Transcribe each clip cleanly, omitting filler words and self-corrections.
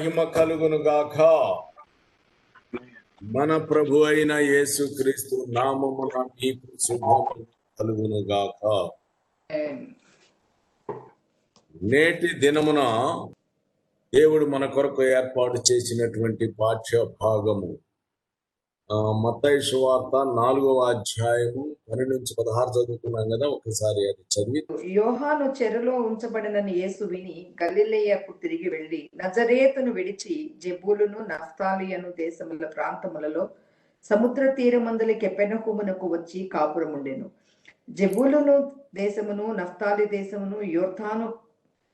మహిమ కలుగును గాక. మన ప్రభు అయిన యేసుక్రీస్తు నామమున మీకు శుభము కలుగును గాక. నేటి దినమున దేవుడు మన కొరకు ఏర్పాటు చేసినటువంటి పాఠ్య భాగము మత్తయి సువార్త 4వ అధ్యాయము 12-16 చదువుకున్నాం కదా, ఒకసారి అది చదివి. యోహాను చెరలో ఉంచబడిన యేసు విని గలిలయకు తిరిగి వెళ్లి నజరేతును విడిచి జెబూలును నఫ్తాలియను దేశముల ప్రాంతములలో సముద్ర తీరమందలి కెపెర్నహూమునకు వచ్చి కాపురముండెను. జెబూలును దేశమును నఫ్తాలి దేశమును యోర్దాను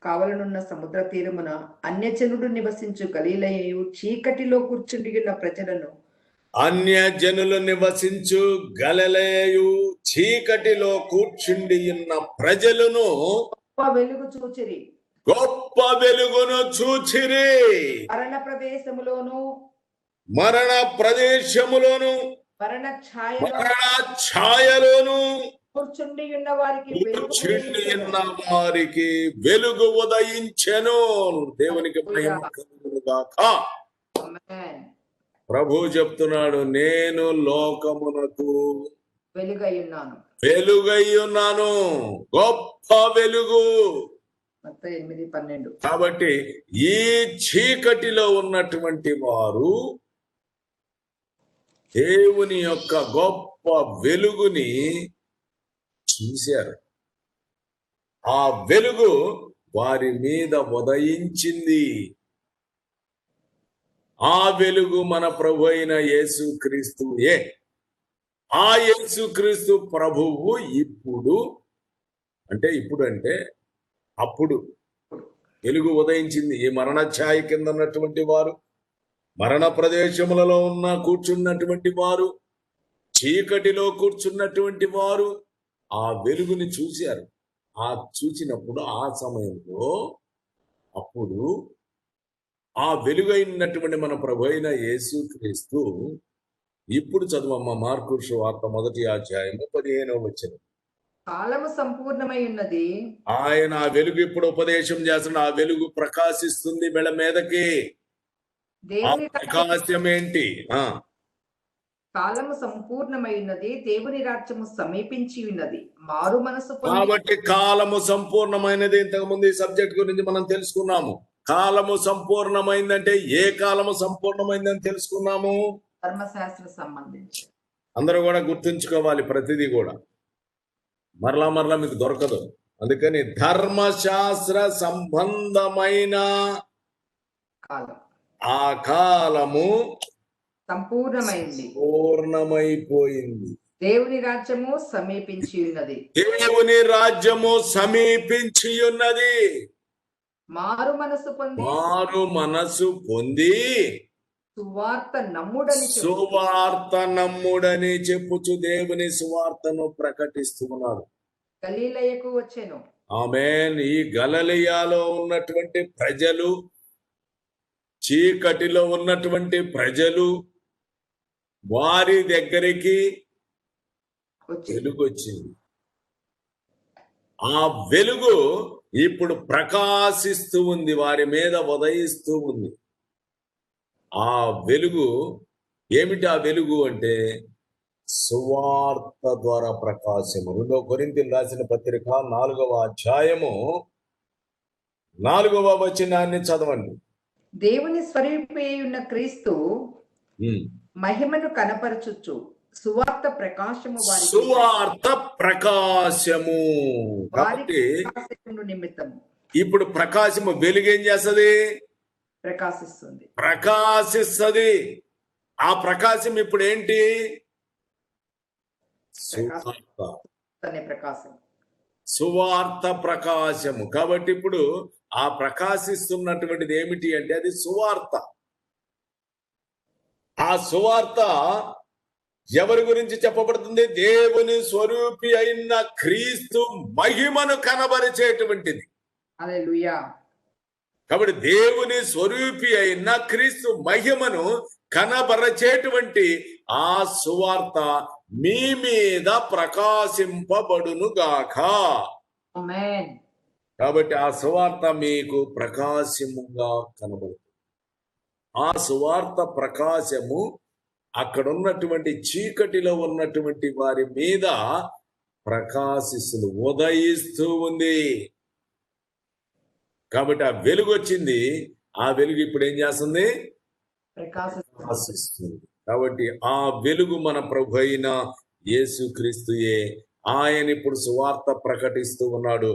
కావలనున్న సముద్ర తీరమున అన్యజనుడు నివసించు గలిలయయు చీకటిలో కూర్చుండియున్న ప్రజలను అన్యజనులు నివసించు గలిలయయు చీకటిలో కూర్చుండి ఉన్న ప్రజలను గొప్ప వెలుగు చూచిరి. గొప్ప వెలుగును చూచిరి. మరణ ప్రదేశములోను మరణ ఛాయలోను కూర్చుండి ఉన్న వారికి వెలుగు ఉదయించెను. దేవునికి మహిమ కలుగును గాక. ప్రభు చెప్తున్నాడు, నేను లోకమునకు వెలుగయ్యున్నాను, గొప్ప వెలుగు. 8:12. కాబట్టి ఈ చీకటిలో ఉన్నటువంటి వారు దేవుని యొక్క గొప్ప వెలుగుని చూశారు. ఆ వెలుగు వారి మీద ఉదయించింది. ఆ వెలుగు మన ప్రభు అయిన యేసుక్రీస్తుయే. ఆ యేసుక్రీస్తు ప్రభువు ఇప్పుడు అంటే అప్పుడు వెలుగు ఉదయించింది. ఈ మరణ ఛాయ కింద ఉన్నటువంటి వారు, మరణ ప్రదేశములలో కూర్చున్నటువంటి వారు, చీకటిలో కూర్చున్నటువంటి వారు ఆ వెలుగుని చూశారు. ఆ చూసినప్పుడు ఆ సమయంలో అప్పుడు ఆ వెలుగైనటువంటి మన ప్రభు అయిన యేసుక్రీస్తు ఇప్పుడు చదువమ్మ మార్కు సువార్త 1వ అధ్యాయము 15వ వచనం. కాలము సంపూర్ణమై ఉన్నది. ఆయన ఆ వెలుగు ఇప్పుడు ఉపదేశం చేస్తున్న ఆ వెలుగు ప్రకాశిస్తుంది మెడ మీదకి. ప్రకాశం ఏంటి? కాలము సంపూర్ణమై ఉన్నది, దేవుని రాజ్యము సమీపించి ఉన్నది, మారు మనసు. కాబట్టి కాలము సంపూర్ణమైనది. ఇంతకు ముందు ఈ సబ్జెక్ట్ గురించి మనం తెలుసుకున్నాము. కాలము సంపూర్ణమైందంటే ఏ కాలము సంపూర్ణమైందని తెలుసుకున్నాము? ధర్మశాస్త్ర సంబంధించి. అందరూ కూడా గుర్తుంచుకోవాలి, ప్రతిదీ కూడా మరలా మీకు దొరకదు. అందుకని ధర్మశాస్త్ర సంబంధమైన ఆ కాలము పూర్ణమైపోయింది. దేవుని రాజ్యము సమీపించి ఉన్నది. దేవుని రాజ్యము సమీపించి ఉన్నది. మారు మనసు పొంది సువార్త నమ్ముడని చెప్పుచు దేవుని సువార్తను ప్రకటిస్తున్నాడు. గలిలయకు వచ్చెను. ఆమేన్. ఈ గలిలయలో ఉన్నటువంటి ప్రజలు, చీకటిలో ఉన్నటువంటి ప్రజలు, వారి దగ్గరికి వెలుగు వచ్చింది. ఆ వెలుగు ఇప్పుడు ప్రకాశిస్తూ ఉంది, వారి మీద ఉదయిస్తూ ఉంది. ఆ వెలుగు ఏమిటి? ఆ వెలుగు అంటే సువార్త ద్వారా ప్రకాశము. 2వ కొరింథీయులకు రాసిన పత్రిక 4వ అధ్యాయము 4వ వచనాన్ని చదవండి. దేవుని స్వరూపి ఉన్న క్రీస్తు మహిమను కనపరచుచు సువార్త ప్రకాశము కాబట్టి నిమిత్తము ఇప్పుడు ప్రకాశము వెలుగు ఏం చేస్తుంది? ప్రకాశిస్తుంది. ఆ ప్రకాశం ఇప్పుడు ఏంటి? సువార్త ప్రకాశము. కాబట్టి ఇప్పుడు ఆ ప్రకాశిస్తున్నటువంటిది ఏమిటి అంటే అది సువార్త. ఆ సువార్త ఎవరి గురించి చెప్పబడుతుంది? దేవుని స్వరూపి అయిన క్రీస్తు మహిమను కనబరిచేటువంటిది. హల్లెలూయా. కాబట్టి దేవుని స్వరూపి అయిన క్రీస్తు మహిమను కనబరచేటువంటి ఆ సువార్త మీ మీద ప్రకాశింపబడును గాక. ఆమేన్. కాబట్టి ఆ సువార్త మీకు ప్రకాశముగా కనబడుతుంది. ఆ సువార్త ప్రకాశము అక్కడ ఉన్నటువంటి చీకటిలో ఉన్నటువంటి వారి మీద ప్రకాశిస్తుంది, ఉదయిస్తూ ఉంది. కాబట్టి ఆ వెలుగు వచ్చింది. ఆ వెలుగు ఇప్పుడు ఏం చేస్తుంది? ప్రకాశిస్తుంది. కాబట్టి ఆ వెలుగు మన ప్రభు అయిన యేసుక్రీస్తుయే. ఆయన ఇప్పుడు సువార్త ప్రకటిస్తూ ఉన్నాడు.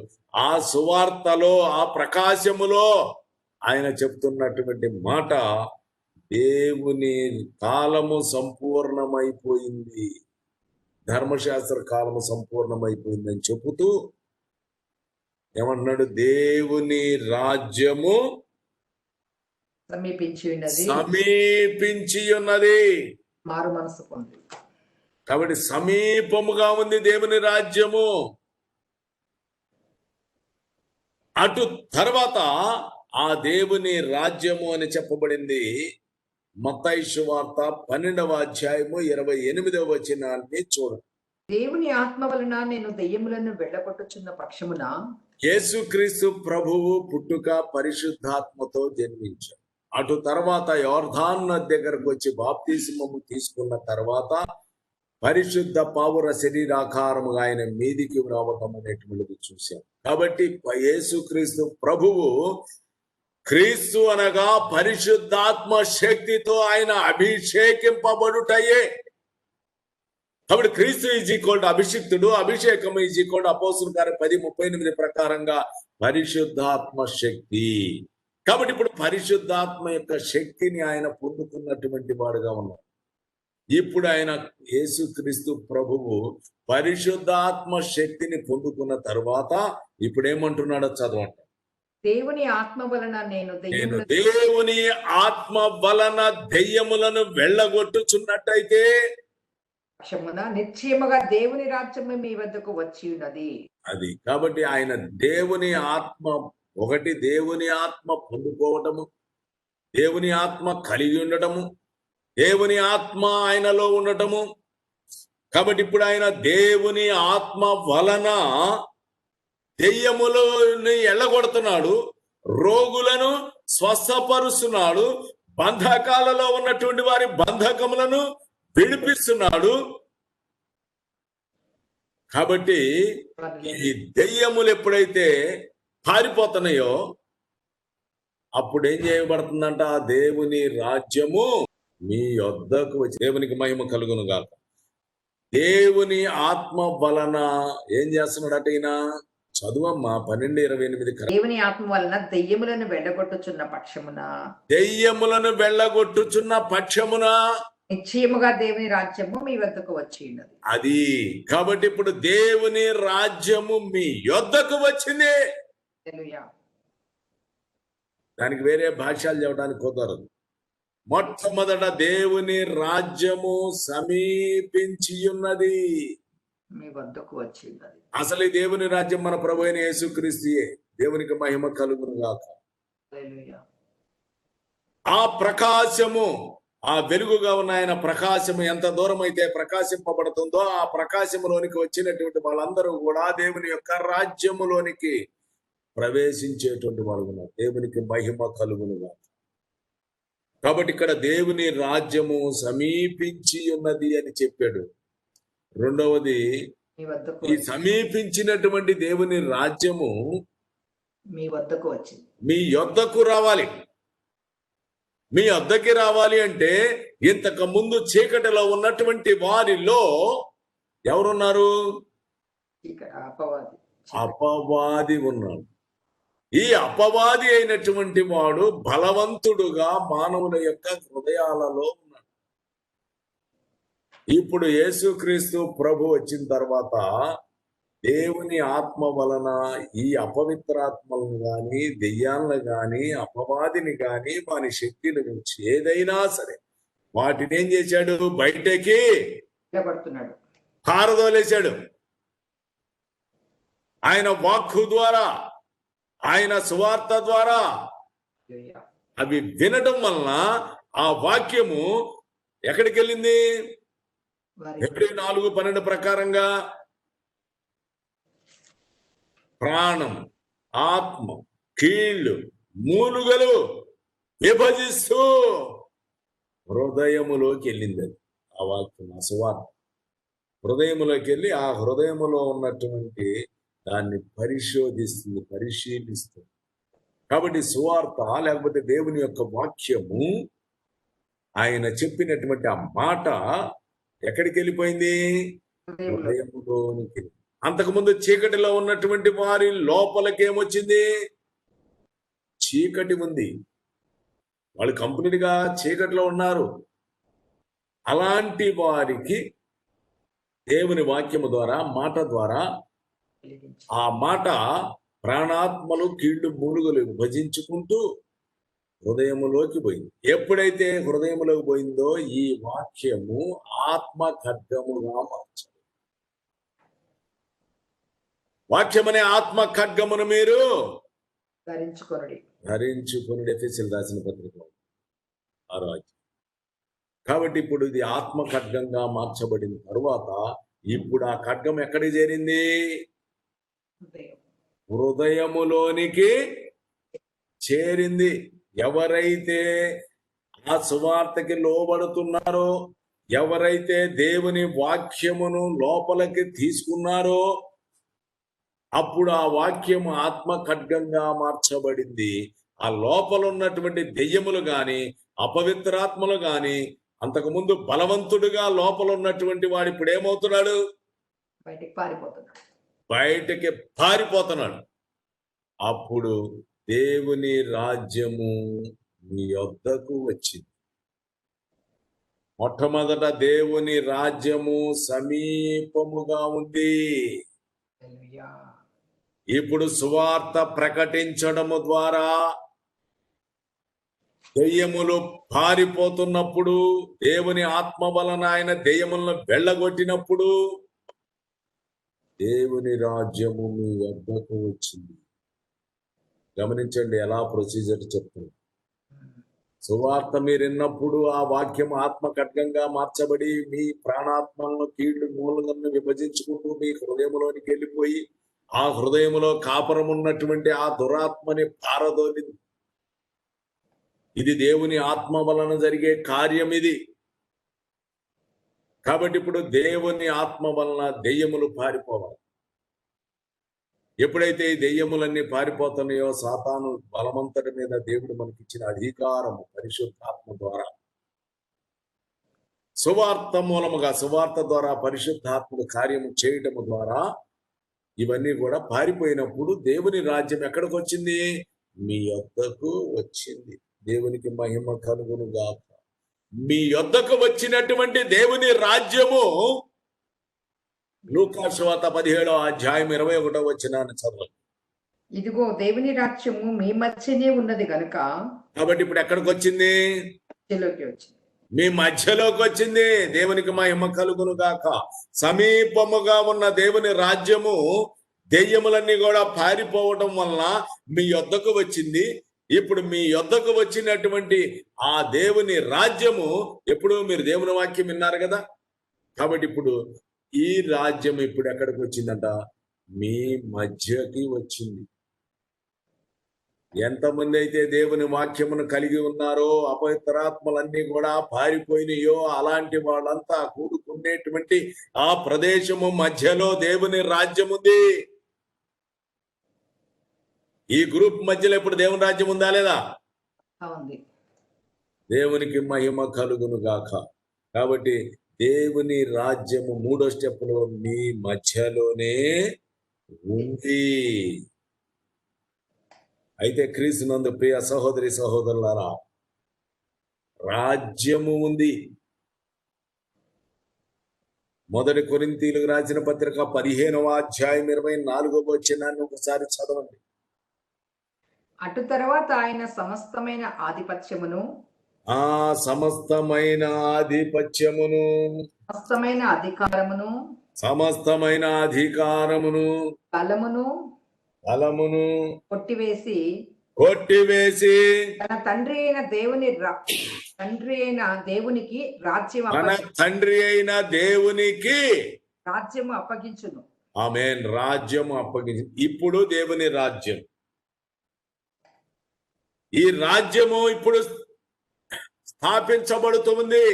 ఆ సువార్తలో, ఆ ప్రకాశములో ఆయన చెప్తున్నటువంటి మాట, దేవుని కాలము సంపూర్ణమైపోయింది, ధర్మశాస్త్ర కాలము సంపూర్ణమైపోయిందని చెబుతూ ఏమంటున్నాడు? దేవుని రాజ్యము సమీపించి ఉన్నది. మారు మనసు పొంది. కాబట్టి సమీపముగా ఉంది దేవుని రాజ్యము. అటు తర్వాత ఆ దేవుని రాజ్యము అని చెప్పబడింది మత్తయి సువార్త 12వ అధ్యాయము 28వ వచనాన్ని చూడండి. దేవుని ఆత్మ వలన నేను దెయ్యములను వెళ్ళగొట్టుచున్న పక్షమున, యేసుక్రీస్తు ప్రభువు పుట్టుక పరిశుద్ధాత్మతో జన్మించాడు. అటు తర్వాత యోర్దాను నది దగ్గరకు వచ్చి బాప్తిస్మము తీసుకున్న తర్వాత పరిశుద్ధ పావుర శరీరాకారముగా ఆయన మీదికి రావటం అనేటువంటిది చూశాం. కాబట్టి యేసుక్రీస్తు ప్రభువు, క్రీస్తు అనగా పరిశుద్ధాత్మ శక్తితో ఆయన అభిషేకింపబడుటయే. కాబట్టి క్రీస్తు ఈజ్ ఈక్వల్ టు అభిషిక్తుడు, అభిషేకం ఈజ్ ఈక్వల్ టు అపోస్తలుల కార్యం 10:38 ప్రకారంగా పరిశుద్ధాత్మ శక్తి. కాబట్టి ఇప్పుడు పరిశుద్ధాత్మ యొక్క శక్తిని ఆయన పొందుకున్నటువంటి వాడుగా ఉన్నాడు. ఇప్పుడు ఆయన యేసుక్రీస్తు ప్రభువు పరిశుద్ధాత్మ శక్తిని పొందుకున్న తర్వాత ఇప్పుడు ఏమంటున్నాడో చదవండి. దేవుని ఆత్మ వలన నేను దేవుని ఆత్మ వలన దెయ్యములను వెళ్ళగొట్టుచున్నట్టయితే నిశ్చయముగా దేవుని రాజ్యము మీ వద్దకు వచ్చి ఉన్నది. అది కాబట్టి ఆయన దేవుని ఆత్మ, ఒకటి దేవుని ఆత్మ పొందుకోవటము, దేవుని ఆత్మ కలిగి ఉండటము, దేవుని ఆత్మ ఆయనలో ఉండటము. కాబట్టి ఇప్పుడు ఆయన దేవుని ఆత్మ వలన దెయ్యములని ఎల్లగొడుతున్నాడు, రోగులను స్వస్థపరుస్తున్నాడు, బంధకాలలో ఉన్నటువంటి వారి బంధకములను విడిపిస్తున్నాడు. కాబట్టి ఈ దెయ్యములు ఎప్పుడైతే పారిపోతున్నాయో అప్పుడు ఏం చేయబడుతుందంట? ఆ దేవుని రాజ్యము మీ యొద్దకు వచ్చి, దేవునికి మహిమ కలుగును గాక. దేవుని ఆత్మ వలన ఏం చేస్తున్నాడట ఈయన? చదువమ్మా 12:28. దేవుని ఆత్మ వలన దెయ్యములను వెళ్ళగొట్టుచున్న పక్షమున, దెయ్యములను వెళ్ళగొట్టుచున్న పక్షమున నిశ్చయముగా దేవుని రాజ్యము మీ వద్దకు వచ్చి ఉన్నది. అది కాబట్టి ఇప్పుడు దేవుని రాజ్యము మీ యొద్దకు వచ్చింది. దానికి వేరే భాష్యాలు చెప్పడానికి కుదరదు. మొట్టమొదట దేవుని రాజ్యము సమీపించి ఉన్నది, మీ వద్దకు వచ్చి ఉన్నది. అసలు ఈ దేవుని రాజ్యం మన ప్రభు అయిన యేసుక్రీస్తుయే. దేవునికి మహిమ కలుగును గాక. ఆ ప్రకాశము, ఆ వెలుగుగా ఉన్న ఆయన ప్రకాశము ఎంత దూరం అయితే ప్రకాశింపబడుతుందో ఆ ప్రకాశములోనికి వచ్చినటువంటి వాళ్ళందరూ కూడా దేవుని యొక్క రాజ్యములోనికి ప్రవేశించేటువంటి వాళ్ళు ఉన్నారు. దేవునికి మహిమ కలుగునుగా. కాబట్టి ఇక్కడ దేవుని రాజ్యము సమీపించి ఉన్నది అని చెప్పాడు. రెండవది, ఈ సమీపించినటువంటి దేవుని రాజ్యము మీ వద్దకు వచ్చింది, మీ యొద్దకు రావాలి. మీ వద్దకి రావాలి అంటే ఇంతకు ముందు చీకటిలో ఉన్నటువంటి వారిలో ఎవరున్నారు? అపవాది ఉన్నాడు. ఈ అపవాది అయినటువంటి వాడు బలవంతుడుగా మానవుల యొక్క హృదయాలలో ఉన్నాడు. ఇప్పుడు యేసుక్రీస్తు ప్రభు వచ్చిన తర్వాత దేవుని ఆత్మ వలన ఈ అపవిత్రాత్మలను గాని, దెయ్యాలను గాని, అపవాదిని గాని, వాని శక్తిని గురించి ఏదైనా సరే వాటిని ఏం చేశాడు? బయటకి పారదోలేశాడు. ఆయన వాక్కు ద్వారా, ఆయన సువార్త ద్వారా అవి వినటం వలన ఆ వాక్యము ఎక్కడికి వెళ్ళింది? హెబ్రీ 4:12 ప్రకారంగా ప్రాణం, ఆత్మ, కీళ్ళు, మూలుగలు విభజిస్తూ హృదయములోకి వెళ్ళింది. అది ఆ వాక్యం, ఆ సువార్త హృదయములోకి వెళ్ళి ఆ హృదయములో ఉన్నటువంటి దాన్ని పరిశోధిస్తుంది, పరిశీలిస్తుంది. కాబట్టి సువార్త లేకపోతే దేవుని యొక్క వాక్యము, ఆయన చెప్పినటువంటి ఆ మాట ఎక్కడికి వెళ్ళిపోయింది? హృదయములోనికి. అంతకుముందు చీకటిలో ఉన్నటువంటి వారి లోపలికి ఏమొచ్చింది? చీకటి ఉంది. వాళ్ళు కంప్లీట్ గా చీకటిలో ఉన్నారు. అలాంటి వారికి దేవుని వాక్యము ద్వారా, మాట ద్వారా, ఆ మాట ప్రాణాత్మలు కీళ్లు మూలుగులు విభజించుకుంటూ హృదయములోకి పోయింది. ఎప్పుడైతే హృదయములోకి పోయిందో ఈ వాక్యము ఆత్మ ఖడ్గముగా మార్చాలి. వాక్యమనే ఆత్మ ఖడ్గమును మీరు ధరించుకుని ఎఫెసీయులకు రాసిన పత్రికలో 6వ అధ్యాయం. కాబట్టి ఇప్పుడు ఇది ఆత్మ ఖడ్గంగా మార్చబడిన తరువాత ఇప్పుడు ఆ ఖడ్గం ఎక్కడికి చేరింది? హృదయములోనికి చేరింది. ఎవరైతే ఆ సువార్తకి లోబడుతున్నారో, ఎవరైతే దేవుని వాక్యమును లోపలికి తీసుకున్నారో, అప్పుడు ఆ వాక్యము ఆత్మ ఖడ్గంగా మార్చబడింది. ఆ లోపల ఉన్నటువంటి దెయ్యములు గాని, అపవిత్రాత్మలు గాని, అంతకుముందు బలవంతుడిగా లోపల ఉన్నటువంటి వాడు ఇప్పుడు ఏమవుతున్నాడు? బయటికి పారిపోతున్నాడు. అప్పుడు దేవుని రాజ్యము మీ యొద్దకు వచ్చింది. మొట్టమొదట దేవుని రాజ్యము సమీపముగా ఉంది. ఇప్పుడు సువార్త ప్రకటించడము ద్వారా దెయ్యములు పారిపోతున్నప్పుడు, దేవుని ఆత్మ వలన ఆయన దెయ్యములను వెళ్ళగొట్టినప్పుడు దేవుని రాజ్యము మీ వద్దకు వచ్చింది. గమనించండి ఎలా ప్రొసీజర్ చెప్తుంది. సువార్త మీరు విన్నప్పుడు ఆ వాక్యం ఆత్మ ఖడ్గంగా మార్చబడి మీ ప్రాణాత్మలను కీళ్లు మూలలను విభజించుకుంటూ మీ హృదయంలోనికి వెళ్ళిపోయి ఆ హృదయములో కాపురం ఉన్నటువంటి ఆ దురాత్మని పారదోలింది. ఇది దేవుని ఆత్మ వలన జరిగే కార్యం ఇది. కాబట్టి ఇప్పుడు దేవుని ఆత్మ వలన దెయ్యములు పారిపోవాలి. ఎప్పుడైతే ఈ దెయ్యములన్నీ పారిపోతున్నాయో, సాతాను బలమంతటి మీద దేవుడు మనకిచ్చిన అధికారము పరిశుద్ధాత్మ ద్వారా, సువార్త మూలముగా, సువార్త ద్వారా పరిశుద్ధాత్మడు కార్యము చేయటము ద్వారా ఇవన్నీ కూడా పారిపోయినప్పుడు దేవుని రాజ్యం ఎక్కడికి వచ్చింది? మీ యొద్దకు వచ్చింది. దేవునికి మహిమ కలుగును గాక. మీ యొద్దకు వచ్చినటువంటి దేవుని రాజ్యము లూకా సువార్త 17వ అధ్యాయం 21వ వచనాన్ని చదవండి. ఇదిగో దేవుని రాజ్యము మీ మధ్యనే ఉన్నది గనుక. కాబట్టి ఇప్పుడు ఎక్కడికి వచ్చింది? మీ మధ్యలోకి వచ్చింది. దేవునికి మహిమ కలుగును గాక. సమీపముగా ఉన్న దేవుని రాజ్యము దెయ్యములన్నీ కూడా పారిపోవడం వలన మీ యొద్దకు వచ్చింది. ఇప్పుడు మీ యొద్దకు వచ్చినటువంటి ఆ దేవుని రాజ్యము, ఎప్పుడు మీరు దేవుని వాక్యం విన్నారు కదా, కాబట్టి ఇప్పుడు ఈ రాజ్యం ఇప్పుడు ఎక్కడికి వచ్చిందంట? మీ మధ్యకి వచ్చింది. ఎంతమంది అయితే దేవుని వాక్యమును కలిగి ఉన్నారో, అపవిత్రాత్మలన్నీ కూడా పారిపోయినాయో, అలాంటి వాళ్ళంతా కూడుకునేటువంటి ఆ ప్రదేశము మధ్యలో దేవుని రాజ్యం ఉంది. ఈ గ్రూప్ మధ్యలో ఇప్పుడు దేవుని రాజ్యం ఉందా లేదా? దేవునికి మహిమ కలుగును గాక. కాబట్టి దేవుని రాజ్యము 3వ స్టెప్లో మీ మధ్యలోనే ఉంది. అయితే క్రీస్తునందు ప్రియ సహోదరి సహోదరులారా, రాజ్యము ఉంది. 1 కొరింథీయులకు రాసిన పత్రిక 15వ అధ్యాయం 24వ వచనాన్ని ఒకసారి చదవండి. అటు తర్వాత ఆయన సమస్తమైన ఆధిపత్యమును, సమస్తమైన ఆధిపత్యమును, సమస్తమైన అధికారమును, బలమును కొట్టివేసి తన తండ్రి అయిన దేవునికి రాజ్యము అప్పగించును. ఆమేన్. రాజ్యము అప్పగించు. ఇప్పుడు దేవుని రాజ్యం ఈ రాజ్యము ఇప్పుడు స్థాపించబడుతుంది.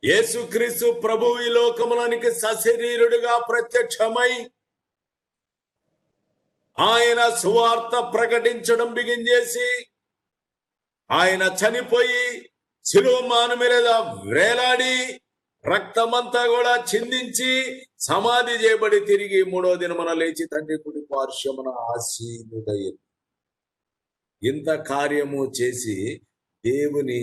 యేసుక్రీస్తు ప్రభువు ఈ లోకములోనికి సశరీరుడుగా ప్రత్యక్షమై ఆయన సువార్త ప్రకటించడం బిగించేసి ఆయన చనిపోయి శిలువ మాను మీద వేలాడి రక్తమంతా కూడా చిందించి సమాధి చేయబడి తిరిగి మూడో దినమున లేచి తండ్రి కుడి పార్శ్వమున ఆసీనుడయ్యింది. ఇంత కార్యము చేసి దేవుని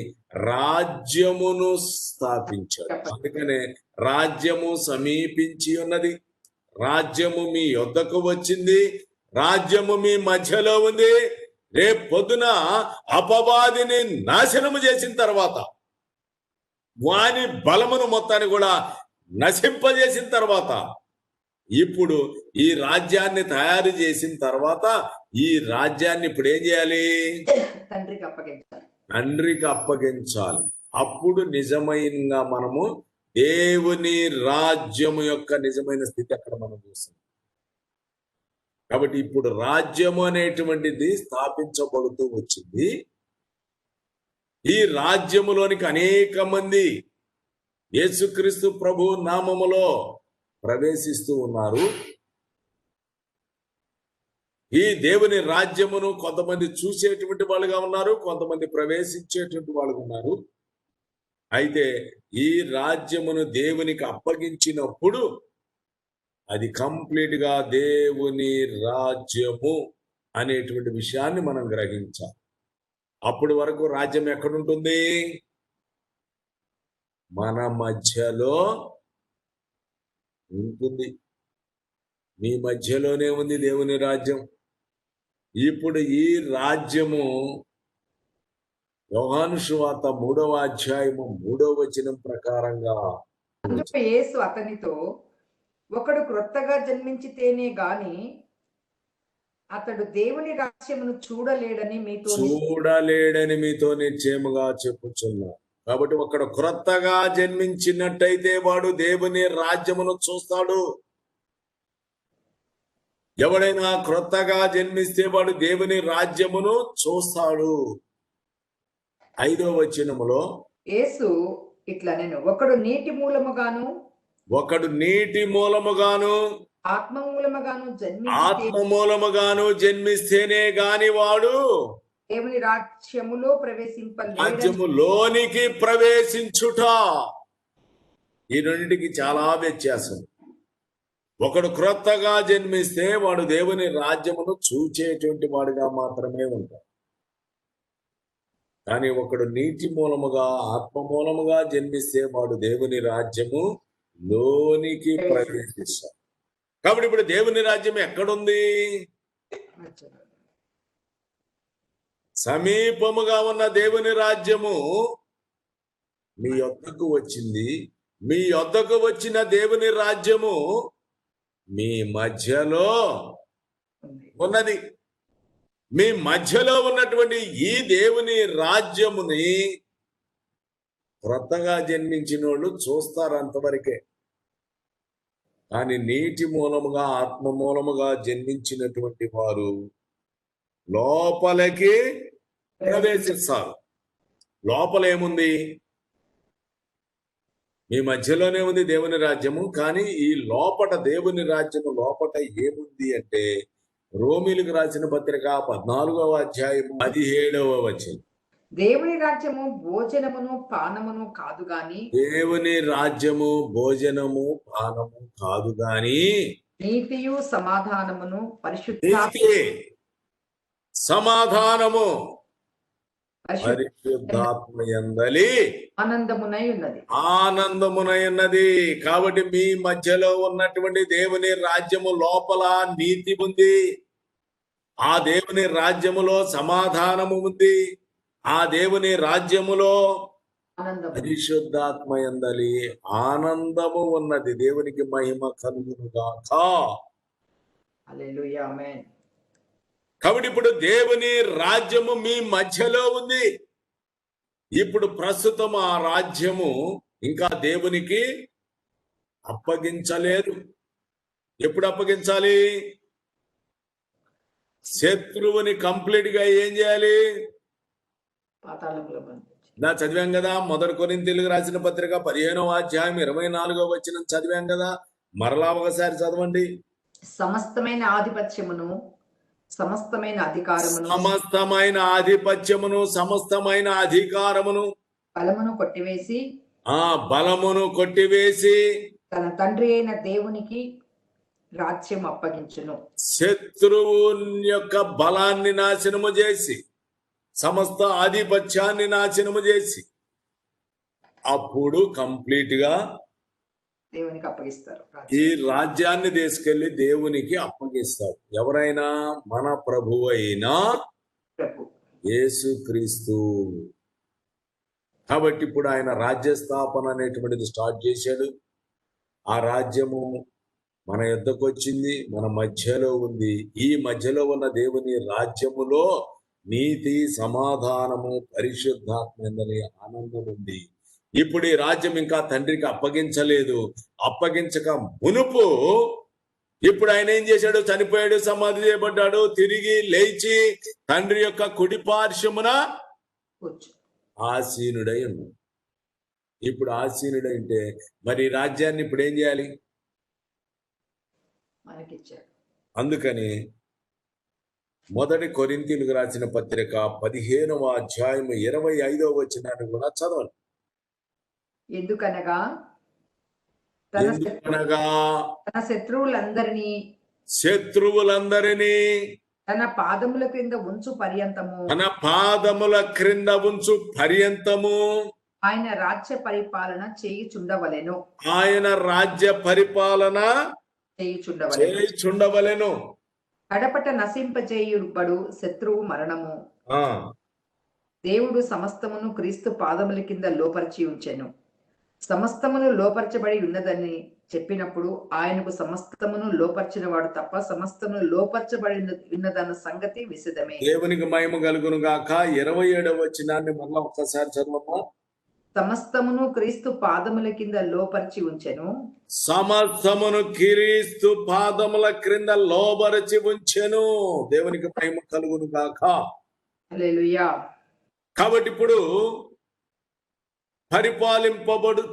రాజ్యమును స్థాపించాడు. అందుకనే రాజ్యము సమీపించి ఉన్నది, రాజ్యము మీ యొద్దకు వచ్చింది, రాజ్యము మీ మధ్యలో ఉంది. రేపు పొద్దున అపవాదిని నాశనము చేసిన తర్వాత, వాని బలమును మొత్తాన్ని కూడా నశింపజేసిన తర్వాత, ఇప్పుడు ఈ రాజ్యాన్ని తయారు చేసిన తర్వాత ఈ రాజ్యాన్ని ఇప్పుడు ఏం చేయాలి? తండ్రికి అప్పగించాలి. అప్పుడు నిజమైన మనము దేవుని రాజ్యము యొక్క నిజమైన స్థితి అక్కడ మనం చూస్తాం. కాబట్టి ఇప్పుడు రాజ్యము అనేటువంటిది స్థాపించబడుతూ వచ్చింది. ఈ రాజ్యములోనికి అనేక మంది యేసుక్రీస్తు ప్రభు నామములో ప్రవేశిస్తూ ఉన్నారు. ఈ దేవుని రాజ్యమును కొంతమంది చూసేటువంటి వాళ్ళుగా ఉన్నారు, కొంతమంది ప్రవేశించేటువంటి వాళ్ళుగా ఉన్నారు. అయితే ఈ రాజ్యమును దేవునికి అప్పగించినప్పుడు అది కంప్లీట్ గా దేవుని రాజ్యము అనేటువంటి విషయాన్ని మనం గ్రహించాలి. అప్పటి వరకు రాజ్యం ఎక్కడుంటుంది? మన మధ్యలో ఉంటుంది. మీ మధ్యలోనే ఉంది దేవుని రాజ్యం. ఇప్పుడు ఈ రాజ్యము యోహాను సువార్త 3వ అధ్యాయము 3వ వచనం ప్రకారంగా యేసు అతనితో, ఒకడు క్రొత్తగా జన్మించితేనే గాని అతడు దేవుని రాజ్యమును చూడలేడని మీతో నిశ్చయముగా చెప్పుచున్నా. కాబట్టి ఒకడు క్రొత్తగా జన్మించినట్టయితే వాడు దేవుని రాజ్యమును చూస్తాడు. ఎవడైనా క్రొత్తగా జన్మిస్తే వాడు దేవుని రాజ్యమును చూస్తాడు. 5వ వచనములో యేసు ఇట్లా నేను ఒకడు నీటి మూలముగాను ఆత్మ మూలముగాను జన్మిస్తేనే గాని వాడు దేవుని రాజ్యములోనికి ప్రవేశించుట. ఈ రెండింటికి చాలా వ్యత్యాసం. ఒకడు క్రొత్తగా జన్మిస్తే వాడు దేవుని రాజ్యమును చూచేటువంటి వాడుగా మాత్రమే ఉంటాడు. కానీ ఒకడు నీటి మూలముగా ఆత్మ మూలముగా జన్మిస్తే వాడు దేవుని రాజ్యము లోనికి ప్రవేశిస్తాడు. కాబట్టి ఇప్పుడు దేవుని రాజ్యం ఎక్కడుంది? సమీపముగా ఉన్న దేవుని రాజ్యము మీ యొద్దకు వచ్చింది. మీ యొద్దకు వచ్చిన దేవుని రాజ్యము మీ మధ్యలో ఉన్నది. మీ మధ్యలో ఉన్నటువంటి ఈ దేవుని రాజ్యముని క్రొత్తగా జన్మించిన వాళ్ళు చూస్తారు, అంతవరకే. కానీ నీటి మూలముగా ఆత్మ మూలముగా జన్మించినటువంటి వారు లోపలికి ప్రవేశిస్తారు. లోపల ఏముంది? మీ మధ్యలోనే ఉంది దేవుని రాజ్యము. కానీ ఈ లోపట దేవుని రాజ్యము లోపట ఏముంది అంటే, రోమీలకు రాసిన పత్రిక 14వ అధ్యాయము 17వ వచనం, దేవుని రాజ్యము భోజనమును పానమును కాదు గాని, దేవుని రాజ్యము భోజనము పానము కాదు గాని నీతియు సమాధానమును సమాధానము పరిశుద్ధాత్మయందలి ఆనందమునై ఉన్నది. కాబట్టి మీ మధ్యలో ఉన్నటువంటి దేవుని రాజ్యము లోపల నీతి ఉంది, ఆ దేవుని రాజ్యములో సమాధానము ఉంది, ఆ దేవుని రాజ్యములో పరిశుద్ధాత్మయందలి ఆనందము ఉన్నది. దేవునికి మహిమ కలుగునుగాక. హల్లెలూయా, ఆమేన్. కాబట్టి ఇప్పుడు దేవుని రాజ్యము మీ మధ్యలో ఉంది. ఇప్పుడు ప్రస్తుతం ఆ రాజ్యము ఇంకా దేవునికి అప్పగించలేదు. ఎప్పుడు అప్పగించాలి? శత్రువుని కంప్లీట్ గా ఏం చేయాలి? పాతాళంలో బంధించి. నా చదివాం కదా, 1 కొరింథీయులకు రాసిన పత్రిక 15వ అధ్యాయం 24వ వచనం చదివాం కదా, మరలా ఒకసారి చదవండి. సమస్తమైన ఆధిపత్యమును, సమస్తమైన అధికారమును, సమస్తమైన ఆధిపత్యమును, సమస్తమైన అధికారమును, బలమును కొట్టివేసి బలమును కొట్టివేసి తన తండ్రి అయిన దేవునికి రాజ్యం అప్పగించును. శత్రువు యొక్క బలాన్ని నాశనము చేసి, సమస్త ఆధిపత్యాన్ని నాశనము చేసి, అప్పుడు కంప్లీట్ గా దేవునికి అప్పగిస్తారు. ఈ రాజ్యాన్ని తీసుకెళ్లి దేవునికి అప్పగిస్తారు. ఎవరైనా? మన ప్రభువు అయిన ప్రభు యేసుక్రీస్తు. కాబట్టి ఇప్పుడు ఆయన రాజ్య స్థాపన అనేటువంటిది స్టార్ట్ చేశాడు. ఆ రాజ్యము మన యొద్దకు వచ్చింది, మన మధ్యలో ఉంది. ఈ మధ్యలో ఉన్న దేవుని రాజ్యములో నీతి, సమాధానము, పరిశుద్ధాత్మ ఎందలి ఆనందం ఉంది. ఇప్పుడు ఈ రాజ్యం ఇంకా తండ్రికి అప్పగించలేదు. అప్పగించక మునుపు ఇప్పుడు ఆయన ఏం చేశాడు? చనిపోయాడు, సమాధి చేయబడ్డాడు, తిరిగి లేచి తండ్రి యొక్క కుడి పార్శ్వమున కూర్చు. ఆసీనుడై ఉన్నాడు. ఇప్పుడు ఆసీనుడైతే మరి ఈ రాజ్యాన్ని ఇప్పుడు ఏం చేయాలి? మనకిచ్చాడు. అందుకని 1 కొరింథీయులకు రాసిన పత్రిక 15వ అధ్యాయం 25వ వచనాన్ని కూడా చదవండి. ఎందుకనగా ఎందుకనగా తన శత్రువులందరినీ శత్రువులందరినీ తన పాదముల క్రింద ఉంచు పర్యంతము మన పాదముల క్రింద ఉంచు పర్యంతము ఆయన రాజ్య పరిపాలన చేయుచుండవలెను. ఆయన రాజ్య పరిపాలన చేయుచుండవలెను. చేయుచుండవలెను. కడపట నశింపజేయుబడు శత్రువు మరణము. ఆ దేవుడు సమస్తమును క్రీస్తు పాదముల కింద లోపరిచి ఉంచెను. సమస్తమును లోపరచబడి ఉన్నదని చెప్పినప్పుడు ఆయనకు సమస్తమును లోపరిచిన వాడు తప్ప సమస్తమును లోపరచబడి ఉన్నదన్న సంగతి విశదమే. దేవునికి మహిమ కలుగును గాక. 27వ వచనాన్ని మళ్ళా ఒక్కసారి చదవమ్మా. సమస్తమును క్రీస్తు పాదముల కింద లోపరిచి ఉంచెను. సమస్తమును క్రీస్తు పాదముల క్రింద లోబరచి ఉంచెను. దేవునికి మహిమ కలుగును గాక. హల్లెలూయా. కాబట్టి ఇప్పుడు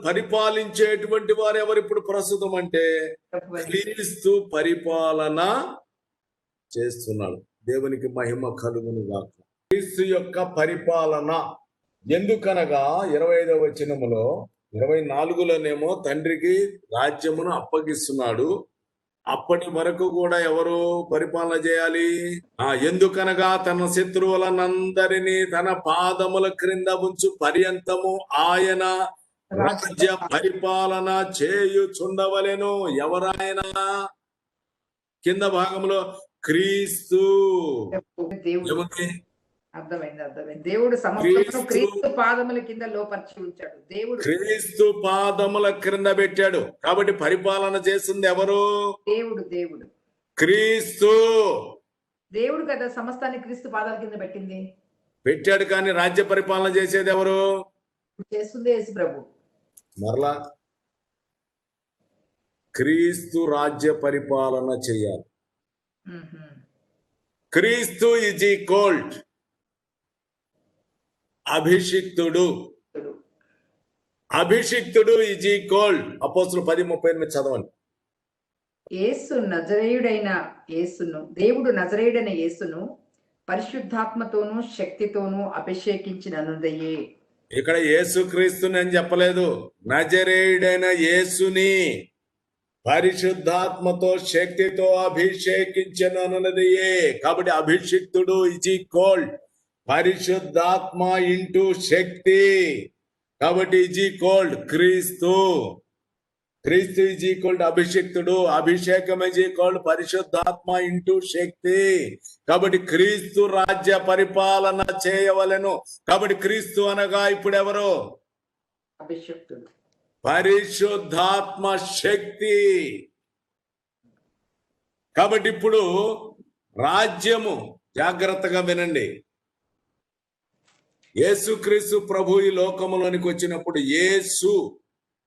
పరిపాలించేటువంటి వారు ఎవరు ఇప్పుడు ప్రస్తుతం అంటే క్రీస్తు పరిపాలన చేస్తున్నాడు. దేవునికి మహిమ కలుగును గాక. క్రీస్తు యొక్క పరిపాలన ఎందుకనగా 25వ వచనములో 24లోనేమో తండ్రికి రాజ్యమును అప్పగిస్తున్నాడు. అప్పటి వరకు కూడా ఎవరు పరిపాలన చేయాలి? ఎందుకనగా తన శత్రువులనందరినీ తన పాదముల క్రింద ఉంచు పర్యంతము ఆయన రాజ్య పరిపాలన చేయుచుండవలెను. ఎవరాయన? కింద భాగంలో క్రీస్తు. ఏముంది? అర్థమైంది. దేవుడు సమస్తమును క్రీస్తు పాదముల కింద లోపరిచి ఉంచాడు. దేవుడు క్రీస్తు పాదముల క్రింద పెట్టాడు. కాబట్టి పరిపాలన చేస్తుంది ఎవరు? దేవుడు క్రీస్తు. దేవుడు కదా సమస్తాన్ని క్రీస్తు పాదాల కింద పెట్టాడు. కానీ రాజ్య పరిపాలన చేసేది ఎవరు? చేస్తుంది యేసు ప్రభు. మరలా క్రీస్తు రాజ్య పరిపాలన చేయాలి. క్రీస్తు ఈజ్ ఈక్వల్డ్ అభిషిక్తుడు. అభిషిక్తుడు ఈజ్ ఈక్వల్డ్ అపోస్తలులు 10:38 చదవండి. యేసు నజరేయుడైన యేసును, దేవుడు నజరేయుడైన యేసును పరిశుద్ధాత్మతోనూ శక్తితోనూ అభిషేకించిననుదయే. ఇక్కడ యేసుక్రీస్తుని అని చెప్పలేదు, నజరేయుడైన యేసుని పరిశుద్ధాత్మతో శక్తితో అభిషేకించనన్నదియే. కాబట్టి అభిషిక్తుడు ఈజ్ ఈక్వల్డ్ పరిశుద్ధాత్మ ఇంటూ శక్తి. కాబట్టి ఈజ్ ఈక్వల్డ్ క్రీస్తు. క్రీస్తు ఈజ్ ఈక్వల్డ్ అభిషిక్తుడు. అభిషేకం ఈజ్ ఈక్వల్డ్ పరిశుద్ధాత్మ ఇంటూ శక్తి. కాబట్టి క్రీస్తు రాజ్య పరిపాలన చేయవలెను. కాబట్టి క్రీస్తు అనగా ఇప్పుడు ఎవరు? అభిషిక్తుడు. పరిశుద్ధాత్మ శక్తి. కాబట్టి ఇప్పుడు రాజ్యము, జాగ్రత్తగా వినండి, యేసుక్రీస్తు ప్రభు ఈ లోకములోనికి వచ్చినప్పుడు యేసు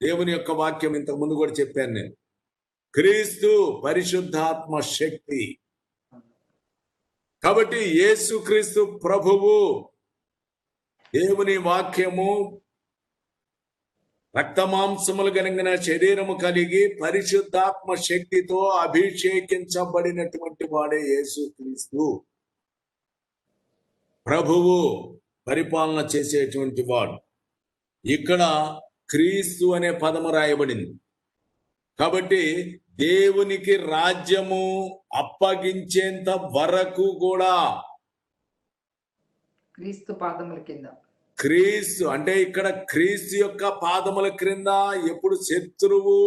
దేవుని యొక్క వాక్యం ఇంతకు ముందు కూడా చెప్పాను నేను. క్రీస్తు పరిశుద్ధాత్మ శక్తి. కాబట్టి యేసుక్రీస్తు ప్రభువు దేవుని వాక్యము రక్తమాంసములు కలిగిన శరీరము కలిగి పరిశుద్ధాత్మ శక్తితో అభిషేకించబడినటువంటి వాడే యేసుక్రీస్తు ప్రభువు, పరిపాలన చేసేటువంటి వాడు. ఇక్కడ క్రీస్తు అనే పదము రాయబడింది. కాబట్టి దేవునికి రాజ్యము అప్పగించేంత వరకు కూడా క్రీస్తు పాదముల కింద, క్రీస్తు అంటే ఇక్కడ క్రీస్తు యొక్క పాదముల క్రింద ఎప్పుడు శత్రువు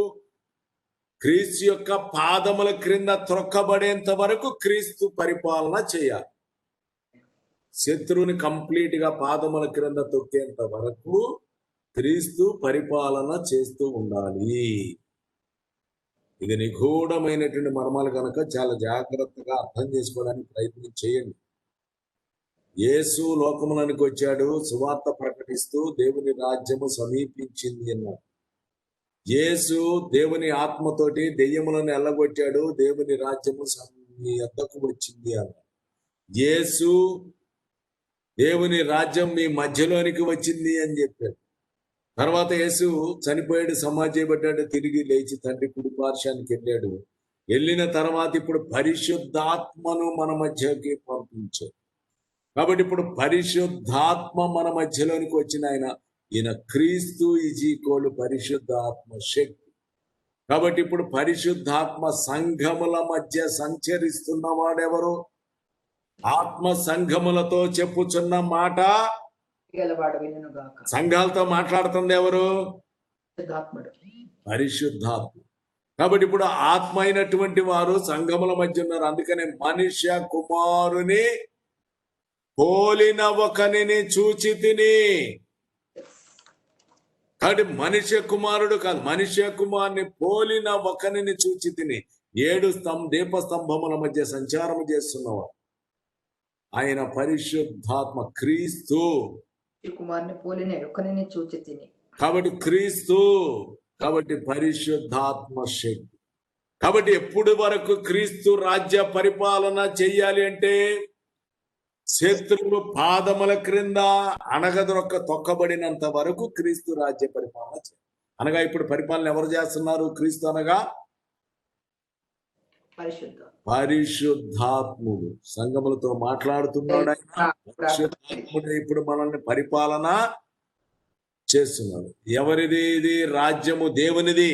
క్రీస్తు యొక్క పాదముల క్రింద త్రొక్కబడేంత వరకు క్రీస్తు పరిపాలన చేయాలి. శత్రువుని కంప్లీట్ గా పాదముల క్రింద తొక్కేంత వరకు క్రీస్తు పరిపాలన చేస్తూ ఉండాలి. ఇది నిగూఢమైనటువంటి మర్మాలు కనుక చాలా జాగ్రత్తగా అర్థం చేసుకోవడానికి ప్రయత్నం చేయండి. యేసు లోకములకు వచ్చాడు, సువార్త ప్రకటిస్తూ దేవుని రాజ్యము సమీపించింది అన్నాడు. యేసు దేవుని ఆత్మతోటి దెయ్యములను ఎల్లగొట్టాడు, దేవుని రాజ్యము మీ వద్దకు వచ్చింది అన్నాడు. యేసు దేవుని రాజ్యం మీ మధ్యలోనికి వచ్చింది అని చెప్పాడు. తర్వాత యేసు చనిపోయాడు, సమాధి చేయబడ్డాడు, తిరిగి లేచి తండ్రి కుడి పార్శ్వానికి వెళ్ళాడు. వెళ్ళిన తర్వాత ఇప్పుడు పరిశుద్ధాత్మను మన మధ్యకి పంపించాడు. కాబట్టి ఇప్పుడు పరిశుద్ధాత్మ మన మధ్యలోనికి వచ్చిన ఈయన క్రీస్తు ఈజీకోలు పరిశుద్ధాత్మ శక్తి. కాబట్టి ఇప్పుడు పరిశుద్ధాత్మ సంఘముల మధ్య సంచరిస్తున్న వాడెవరు? ఆత్మ సంఘములతో చెప్పుచున్న మాట సంఘాలతో మాట్లాడుతుంది ఎవరు? పరిశుద్ధాత్మ. కాబట్టి ఇప్పుడు ఆత్మ అయినటువంటి వారు సంఘముల మధ్య ఉన్నారు. అందుకనే మనుష్య కుమారుని పోలిన ఒకనిని చూచి తిని. కాబట్టి మనుష్య కుమారుడు కాదు, మనుష్య కుమారుని పోలిన ఒకనిని చూచి తిని. 7 దీపస్తంభముల మధ్య సంచారం చేస్తున్నవాడు ఆయన పరిశుద్ధాత్మ క్రీస్తు. కుమారుని పోలిన ఒకనిని చూచి తిని. కాబట్టి క్రీస్తు, కాబట్టి పరిశుద్ధాత్మ శక్తి. కాబట్టి ఎప్పుడు వరకు క్రీస్తు రాజ్య పరిపాలన చెయ్యాలి అంటే శత్రువు పాదముల క్రింద అణగదొక్క తొక్కబడినంత వరకు క్రీస్తు రాజ్య పరిపాలన చేయాలి. అనగా ఇప్పుడు పరిపాలన ఎవరు చేస్తున్నారు? క్రీస్తు అనగా పరిశుద్ధాత్ముడు సంఘములతో మాట్లాడుతున్నాడు. పరిశుద్ధాత్ముడు ఇప్పుడు మనల్ని పరిపాలన చేస్తున్నాడు. ఎవరిది ఇది? రాజ్యము దేవునిది.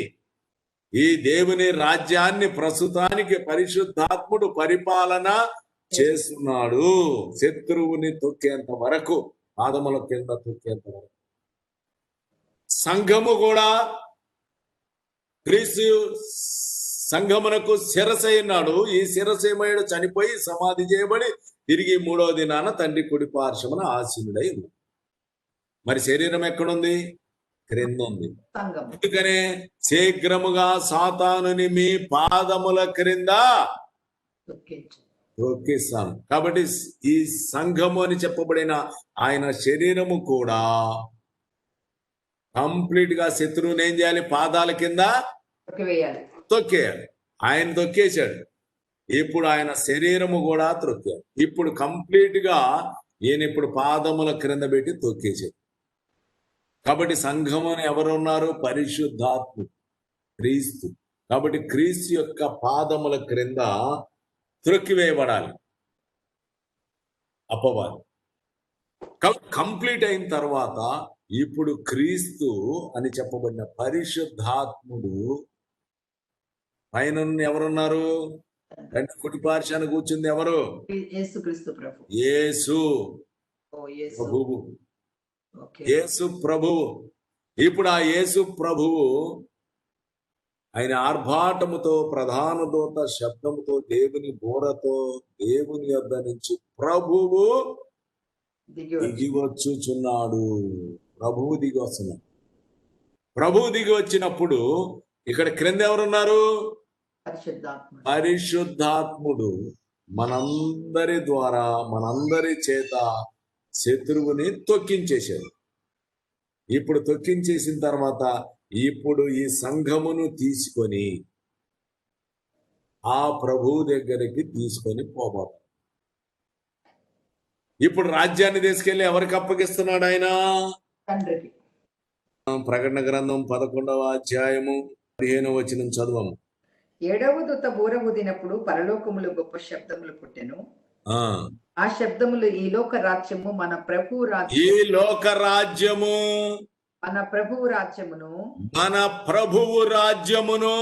ఈ దేవుని రాజ్యాన్ని ప్రస్తుతానికి పరిశుద్ధాత్ముడు పరిపాలన చేస్తున్నాడు. శత్రువుని తొక్కేంత వరకు, పాదముల కింద తొక్కేంత వరకు. సంఘము కూడా క్రీస్తు సంఘమునకు శిరసైనాడు. ఈ శిరసేమయుడు చనిపోయి సమాధి చేయబడి తిరిగి 3వ దినాన తండ్రి కుడి పార్శ్వమున ఆసీనుడై ఉంది. మరి శరీరం ఎక్కడుంది? క్రింద ఉంది. అందుకనే శీఘ్రముగా సాతానుని మీ పాదముల క్రింద తొక్కిస్తాను. కాబట్టి ఈ సంఘము అని చెప్పబడిన ఆయన శరీరము కూడా కంప్లీట్ గా శత్రువుని ఏం చేయాలి? పాదాల కింద తొక్కేయాలి. ఆయన తొక్కేశాడు. ఇప్పుడు ఆయన శరీరము కూడా తొక్కాడు. ఇప్పుడు కంప్లీట్ గా ఈయన ఇప్పుడు పాదముల క్రింద పెట్టి తొక్కేశాడు. కాబట్టి సంఘము అని ఎవరున్నారు? పరిశుద్ధాత్మ క్రీస్తు. కాబట్టి క్రీస్తు యొక్క పాదముల క్రింద త్రొక్కివేయబడాలి అపవాది. కంప్లీట్ అయిన తర్వాత ఇప్పుడు క్రీస్తు అని చెప్పబడిన పరిశుద్ధాత్ముడు పైన ఎవరున్నారు? కుడి పార్శ్వాన కూర్చుంది ఎవరు? యేసు ప్రభువు. యేసు ప్రభువు. ఇప్పుడు ఆ యేసు ప్రభువు ఆయన ఆర్భాటముతో, ప్రధాన దూత శబ్దముతో, దేవుని బోరతో, దేవుని యొద్ద నుంచి ప్రభువు దిగి వచ్చుచున్నాడు. ప్రభువు దిగి వస్తున్నాడు. ప్రభువు దిగి వచ్చినప్పుడు ఇక్కడ క్రింద ఎవరున్నారు? పరిశుద్ధాత్ముడు మనందరి ద్వారా, మనందరి చేత శత్రువుని తొక్కించేశాడు. ఇప్పుడు తొక్కించేసిన తర్వాత ఇప్పుడు ఈ సంఘమును తీసుకొని ఆ ప్రభువు దగ్గరికి తీసుకొని పోబోతాం. ఇప్పుడు రాజ్యాన్ని తీసుకెళ్లి ఎవరికి అప్పగిస్తున్నాడు ఆయన? తండ్రికి. ప్రకటన గ్రంథం 11వ అధ్యాయము 15వ వచనం చదవము. 7వ దూత బూర ఊదినప్పుడు పరలోకములు గొప్ప శబ్దములు పుట్టెను. ఆ ఆ శబ్దములు ఈ లోక రాజ్యము మన ప్రభువు ఈ రాజ్యం లోక రాజ్యము మన ప్రభువు రాజ్యమును మన ప్రభువు రాజ్యమును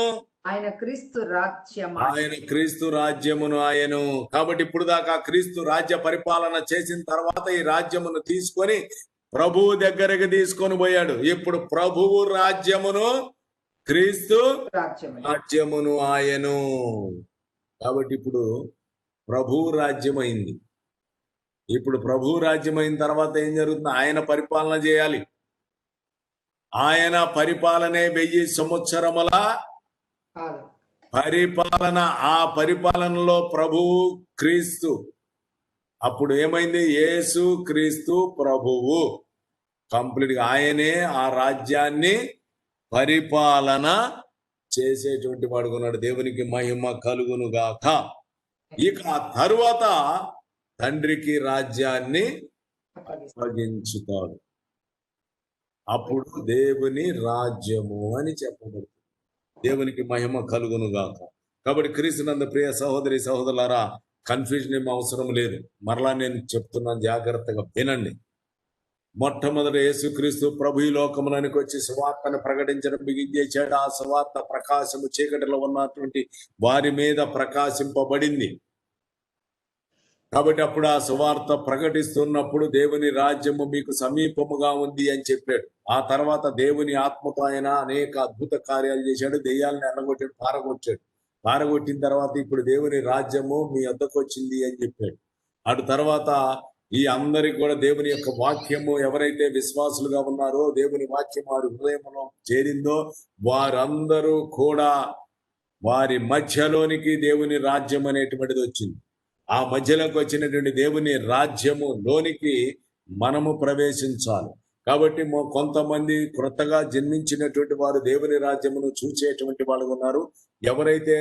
ఆయన క్రీస్తు రాజ్యము ఆయన క్రీస్తు రాజ్యమును ఆయను. కాబట్టి ఇప్పుడు దాకా క్రీస్తు రాజ్య పరిపాలన చేసిన తర్వాత ఈ రాజ్యమును తీసుకొని ప్రభువు దగ్గరికి తీసుకొని పోయాడు. ఇప్పుడు ప్రభువు రాజ్యమును క్రీస్తు రాజ్యము రాజ్యమును ఆయను. కాబట్టి ఇప్పుడు ప్రభువు రాజ్యం అయింది. ఇప్పుడు ప్రభువు రాజ్యం అయిన తర్వాత ఏం జరుగుతుంది? ఆయన పరిపాలన చేయాలి. ఆయన పరిపాలనే 1000 సంవత్సరముల కాదు. పరిపాలన. ఆ పరిపాలనలో ప్రభువు క్రీస్తు. అప్పుడు ఏమైంది? యేసు క్రీస్తు ప్రభువు కంప్లీట్ గా ఆయనే ఆ రాజ్యాన్ని పరిపాలన చేసేటువంటి వాడుకున్నాడు. దేవునికి మహిమ కలుగును గాక. ఇక ఆ తరువాత తండ్రికి రాజ్యాన్ని అప్పగించుతాడు. అప్పుడు దేవుని రాజ్యము అని చెప్పబడుతుంది. దేవునికి మహిమ కలుగును గాక. కాబట్టి క్రీస్తునందు ప్రియ సహోదరి సహోదరులారా, కన్ఫ్యూజన్ ఏం అవసరం లేదు. మరలా నేను చెప్తున్నాను, జాగ్రత్తగా వినండి. మొట్టమొదటి యేసుక్రీస్తు ప్రభు ఈ లోకములోనికి వచ్చి సువార్తను ప్రకటించడం బిగించేశాడు. ఆ సువార్త ప్రకాశము చీకటిలో ఉన్నటువంటి వారి మీద ప్రకాశింపబడింది. కాబట్టి అప్పుడు ఆ సువార్త ప్రకటిస్తున్నప్పుడు దేవుని రాజ్యము మీకు సమీపముగా ఉంది అని చెప్పాడు. ఆ తర్వాత దేవుని ఆత్మతో ఆయన అనేక అద్భుత కార్యాలు చేశాడు. దెయ్యాలను ఎల్లగొట్టాడు, పారగొట్టిన తర్వాత ఇప్పుడు దేవుని రాజ్యము మీ వద్దకు వచ్చింది అని చెప్పాడు. అటు తర్వాత ఈ అందరికి కూడా దేవుని యొక్క వాక్యము ఎవరైతే విశ్వాసులుగా ఉన్నారో, దేవుని వాక్యం వారి హృదయంలో చేరిందో వారందరూ కూడా వారి మధ్యలోనికి దేవుని రాజ్యం అనేటువంటిది వచ్చింది. ఆ మధ్యలోకి వచ్చినటువంటి దేవుని రాజ్యము లోనికి మనము ప్రవేశించాలి. కాబట్టి కొంతమంది క్రొత్తగా జన్మించినటువంటి వారు దేవుని రాజ్యమును చూచేటువంటి వాళ్ళు ఉన్నారు. ఎవరైతే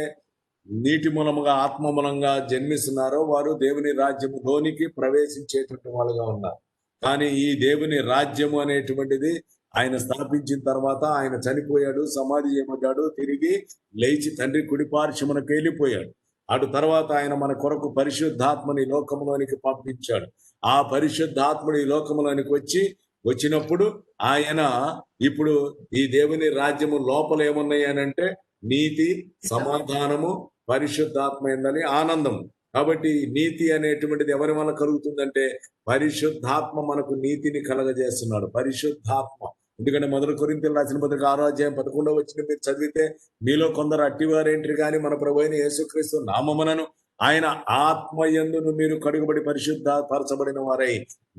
నీటి మూలముగా ఆత్మ మూలంగా జన్మిస్తున్నారో వారు దేవుని రాజ్యము లోనికి ప్రవేశించేటువంటి వాళ్ళుగా ఉన్నారు. కానీ ఈ దేవుని రాజ్యము అనేటువంటిది ఆయన స్థాపించిన తర్వాత ఆయన చనిపోయాడు, సమాధి చేయబడ్డాడు, తిరిగి లేచి తండ్రి కుడి పార్శ్వమునకు వెళ్ళిపోయాడు. అటు తర్వాత ఆయన మన కొరకు పరిశుద్ధాత్మని లోకములోనికి పంపించాడు. ఆ పరిశుద్ధాత్ముడు ఈ లోకములోనికి వచ్చినప్పుడు ఆయన ఇప్పుడు ఈ దేవుని రాజ్యము లోపల ఏమున్నాయి అని అంటే నీతి, సమాధానము, పరిశుద్ధాత్మ ఏందని ఆనందం. కాబట్టి నీతి అనేటువంటిది ఎవరి వల్ల కలుగుతుందంటే పరిశుద్ధాత్మ మనకు నీతిని కలగజేస్తున్నాడు. పరిశుద్ధాత్మ. ఎందుకంటే 1 కొరింథీయులకు రాసిన పత్రిక 6వ అధ్యాయం 11వ వచనం మీరు చదివితే, మీలో కొందరు అట్టివారేంటి కానీ మన ప్రభువైన యేసుక్రీస్తు నామమునను ఆయన ఆత్మయందును మీరు కడుగుబడి పరిశుద్ధ పరచబడిన వారై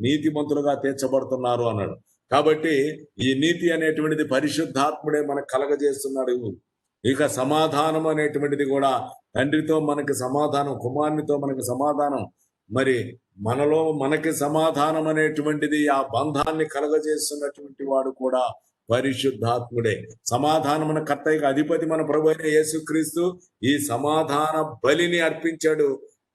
నీతిమంతులుగా తీర్చబడుతున్నారు అన్నాడు. కాబట్టి ఈ నీతి అనేటువంటిది పరిశుద్ధాత్ముడే మనకు కలగజేస్తున్నాడు. ఇక సమాధానం అనేటువంటిది కూడా తండ్రితో మనకి సమాధానం, కుమారునితో మనకి సమాధానం, మరి మనలో మనకి సమాధానం అనేటువంటిది ఆ బంధాన్ని కలగజేస్తున్నటువంటి వాడు కూడా పరిశుద్ధాత్ముడే. సమాధానమున కర్తయ్య అధిపతి మన ప్రభు అయిన యేసుక్రీస్తు ఈ సమాధాన బలిని అర్పించాడు.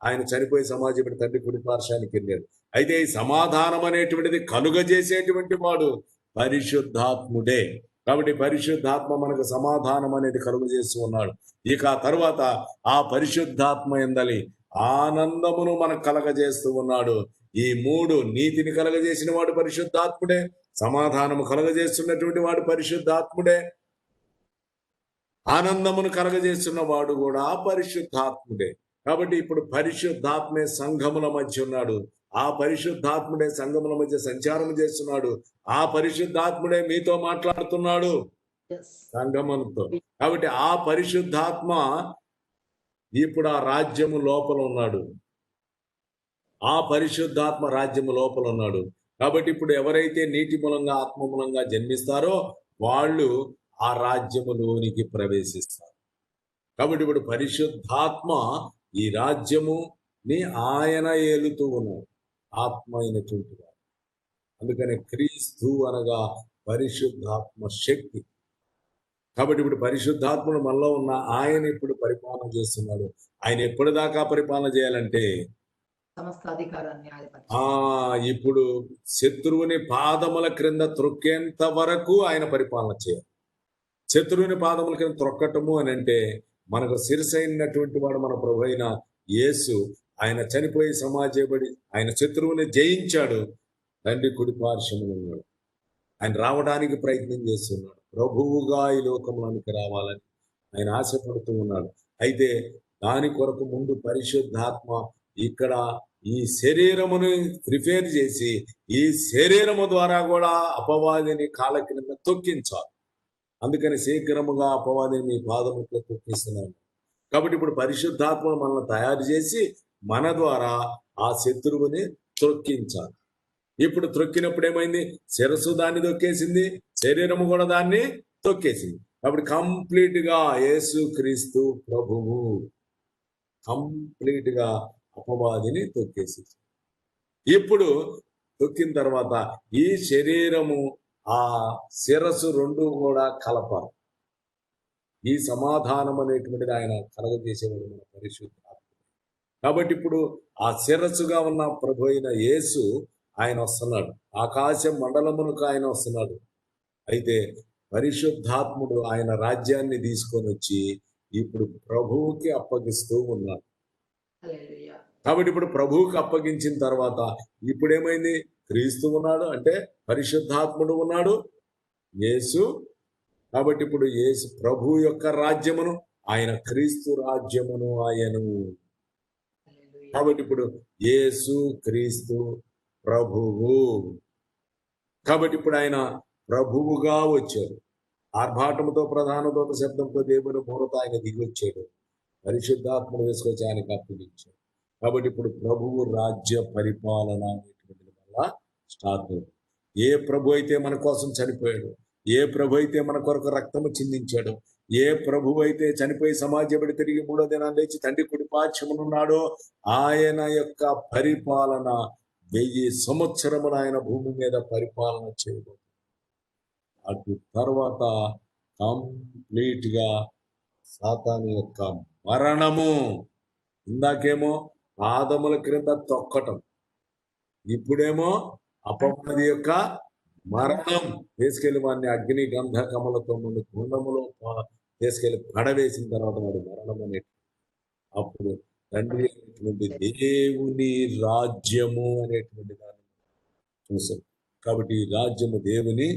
ఆయన చనిపోయి సమాజం తండ్రి కుడి పార్శ్వానికి వెళ్ళాడు. అయితే ఈ సమాధానం అనేటువంటిది కలుగజేసేటువంటి వాడు పరిశుద్ధాత్ముడే. కాబట్టి పరిశుద్ధాత్మ మనకు సమాధానం అనేది కలుగజేస్తూ ఉన్నాడు. ఇక తరువాత ఆ పరిశుద్ధాత్మ ఎందలి ఆనందమును మనకు కలగజేస్తూ ఉన్నాడు. ఈ 3 నీతిని కలగజేసిన వాడు పరిశుద్ధాత్ముడే, సమాధానము కలగజేస్తున్నటువంటి వాడు పరిశుద్ధాత్ముడే, ఆనందమును కలగజేస్తున్న వాడు కూడా పరిశుద్ధాత్ముడే. కాబట్టి ఇప్పుడు పరిశుద్ధాత్మే సంఘముల మధ్య ఉన్నాడు. ఆ పరిశుద్ధాత్ముడే సంఘముల మధ్య సంచారం చేస్తున్నాడు. ఆ పరిశుద్ధాత్ముడే మీతో మాట్లాడుతున్నాడు సంఘములతో. కాబట్టి ఆ పరిశుద్ధాత్మ ఇప్పుడు ఆ రాజ్యము లోపల ఉన్నాడు. ఆ పరిశుద్ధాత్మ రాజ్యము లోపల ఉన్నాడు. కాబట్టి ఇప్పుడు ఎవరైతే నీటి మూలంగా ఆత్మ మూలంగా జన్మిస్తారో వాళ్ళు ఆ రాజ్యములోనికి ప్రవేశిస్తారు. కాబట్టి ఇప్పుడు పరిశుద్ధాత్మ ఈ రాజ్యముని ఆయన ఏలుతూ ఉన్నాడు, ఆత్మ అయినటువంటి వాడు. అందుకనే క్రీస్తు అనగా పరిశుద్ధాత్మ శక్తి. కాబట్టి ఇప్పుడు పరిశుద్ధాత్ముడు మనలో ఉన్న ఆయన ఇప్పుడు పరిపాలన చేస్తున్నాడు. ఆయన ఎప్పటిదాకా పరిపాలన చేయాలంటే సమస్త అధికారాన్ని ఆ ఇప్పుడు శత్రువుని పాదముల క్రింద త్రొక్కేంత వరకు ఆయన పరిపాలన చేయాలి. శత్రువుని పాదముల కింద త్రొక్కటము అని అంటే మనకు శిరసైనటువంటి వాడు మన ప్రభు అయిన యేసు. ఆయన చనిపోయి సమాజేయబడి ఆయన శత్రువుని జయించాడు. తండ్రి కుడి పార్శ్వమున ఉన్నాడు. ఆయన రావడానికి ప్రయత్నం చేస్తున్నాడు. ప్రభువుగా ఈ లోకంలోనికి రావాలని ఆయన ఆశపడుతూ ఉన్నాడు. అయితే దాని కొరకు ముందు పరిశుద్ధాత్మ ఇక్కడ ఈ శరీరమును ప్రిపేర్ చేసి ఈ శరీరము ద్వారా కూడా అపవాదిని కాళ్ళ కింద తొక్కించాలి. అందుకని శీఘ్రముగా అపవాదిని మీ పాదముతో తొక్కిస్తున్నాను. కాబట్టి ఇప్పుడు పరిశుద్ధాత్మ మనల్ని తయారు చేసి మన ద్వారా ఆ శత్రువుని త్రొక్కించాలి. ఇప్పుడు త్రొక్కినప్పుడు ఏమైంది? శిరస్సు దాన్ని తొక్కేసింది, శరీరము కూడా దాన్ని తొక్కేసింది. కాబట్టి కంప్లీట్ గా యేసు క్రీస్తు ప్రభువు కంప్లీట్ గా అపవాదిని తొక్కేసింది. ఇప్పుడు తొక్కిన తర్వాత ఈ శరీరము ఆ శిరస్సు రెండు కూడా కలపాలి. ఈ సమాధానం అనేటువంటిది ఆయన కలగజేసేవాడు మన పరిశుద్ధాత్మ. కాబట్టి ఇప్పుడు ఆ శిరస్సుగా ఉన్న ప్రభు అయిన యేసు ఆయన వస్తున్నాడు. ఆకాశ మండలమునకు ఆయన వస్తున్నాడు. అయితే పరిశుద్ధాత్ముడు ఆయన రాజ్యాన్ని తీసుకొని వచ్చి ఇప్పుడు ప్రభువుకి అప్పగిస్తూ ఉన్నాడు. హల్లెలూయా. కాబట్టి ఇప్పుడు ప్రభువుకి అప్పగించిన తర్వాత ఇప్పుడు ఏమైంది? క్రీస్తు ఉన్నాడు, అంటే పరిశుద్ధాత్ముడు ఉన్నాడు, యేసు. కాబట్టి ఇప్పుడు యేసు ప్రభు యొక్క రాజ్యమును, ఆయన క్రీస్తు రాజ్యమును ఆయను. హల్లెలూయా. కాబట్టి ఇప్పుడు యేసు క్రీస్తు ప్రభువు. కాబట్టి ఇప్పుడు ఆయన ప్రభువుగా వచ్చాడు. ఆర్భాటముతో ప్రధాన దూత శబ్దంతో దేవుని మూలత ఆయన దిగి వచ్చాడు. పరిశుద్ధాత్మను వేసుకొచ్చి ఆయనకు అప్పగించాడు. కాబట్టి ఇప్పుడు ప్రభువు రాజ్య పరిపాలన అనేటువంటిది వల్ల స్టార్ట్ అవుతుంది. ఏ ప్రభు అయితే మన కోసం చనిపోయాడు, ఏ ప్రభు అయితే మన కొరకు రక్తము చిందించాడు, ఏ ప్రభు అయితే చనిపోయి సమాజపడి తిరిగి మూడో దినాన్ని లేచి తండ్రి కుడి పార్శ్వమునున్నాడో ఆయన యొక్క పరిపాలన 1000 సంవత్సరములు ఆయన భూమి మీద పరిపాలన చేయబోతుంది. అటు తర్వాత కంప్లీట్ గా సాతాను యొక్క మరణము. ఇందాకేమో పాదముల క్రింద తొక్కటం, ఇప్పుడేమో అపవాది యొక్క మరణం. తీసుకెళ్లి వాడిని అగ్ని గంధకములతో ముందు గుండములో తీసుకెళ్లి పడవేసిన తర్వాత వాడు మరణం అనే అప్పుడు తండ్రి అనేటువంటి దేవుని రాజ్యము అనేటువంటి దాన్ని చూసాం. కాబట్టి ఈ రాజ్యము దేవుని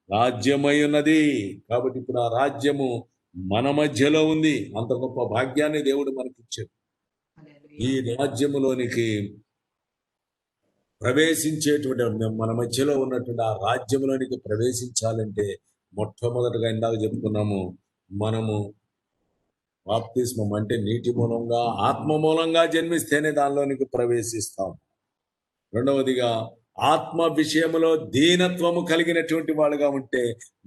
రాజ్యమై ఉన్నది. కాబట్టి ఇప్పుడు ఆ రాజ్యము మన మధ్యలో ఉంది. అంత గొప్ప భాగ్యాన్ని దేవుడు మనకిచ్చాడు. ఈ రాజ్యములోనికి ప్రవేశించేటువంటి మన మధ్యలో ఉన్నటువంటి ఆ రాజ్యంలోనికి ప్రవేశించాలంటే మొట్టమొదటిగా ఇందాక చెప్పుకున్నాము, మనము బాప్తిస్మం అంటే నీటి మూలంగా ఆత్మ మూలంగా జన్మిస్తేనే దానిలోనికి ప్రవేశిస్తాం. రెండవదిగా ఆత్మ విషయములో దీనత్వము కలిగినటువంటి వాళ్ళుగా ఉంటే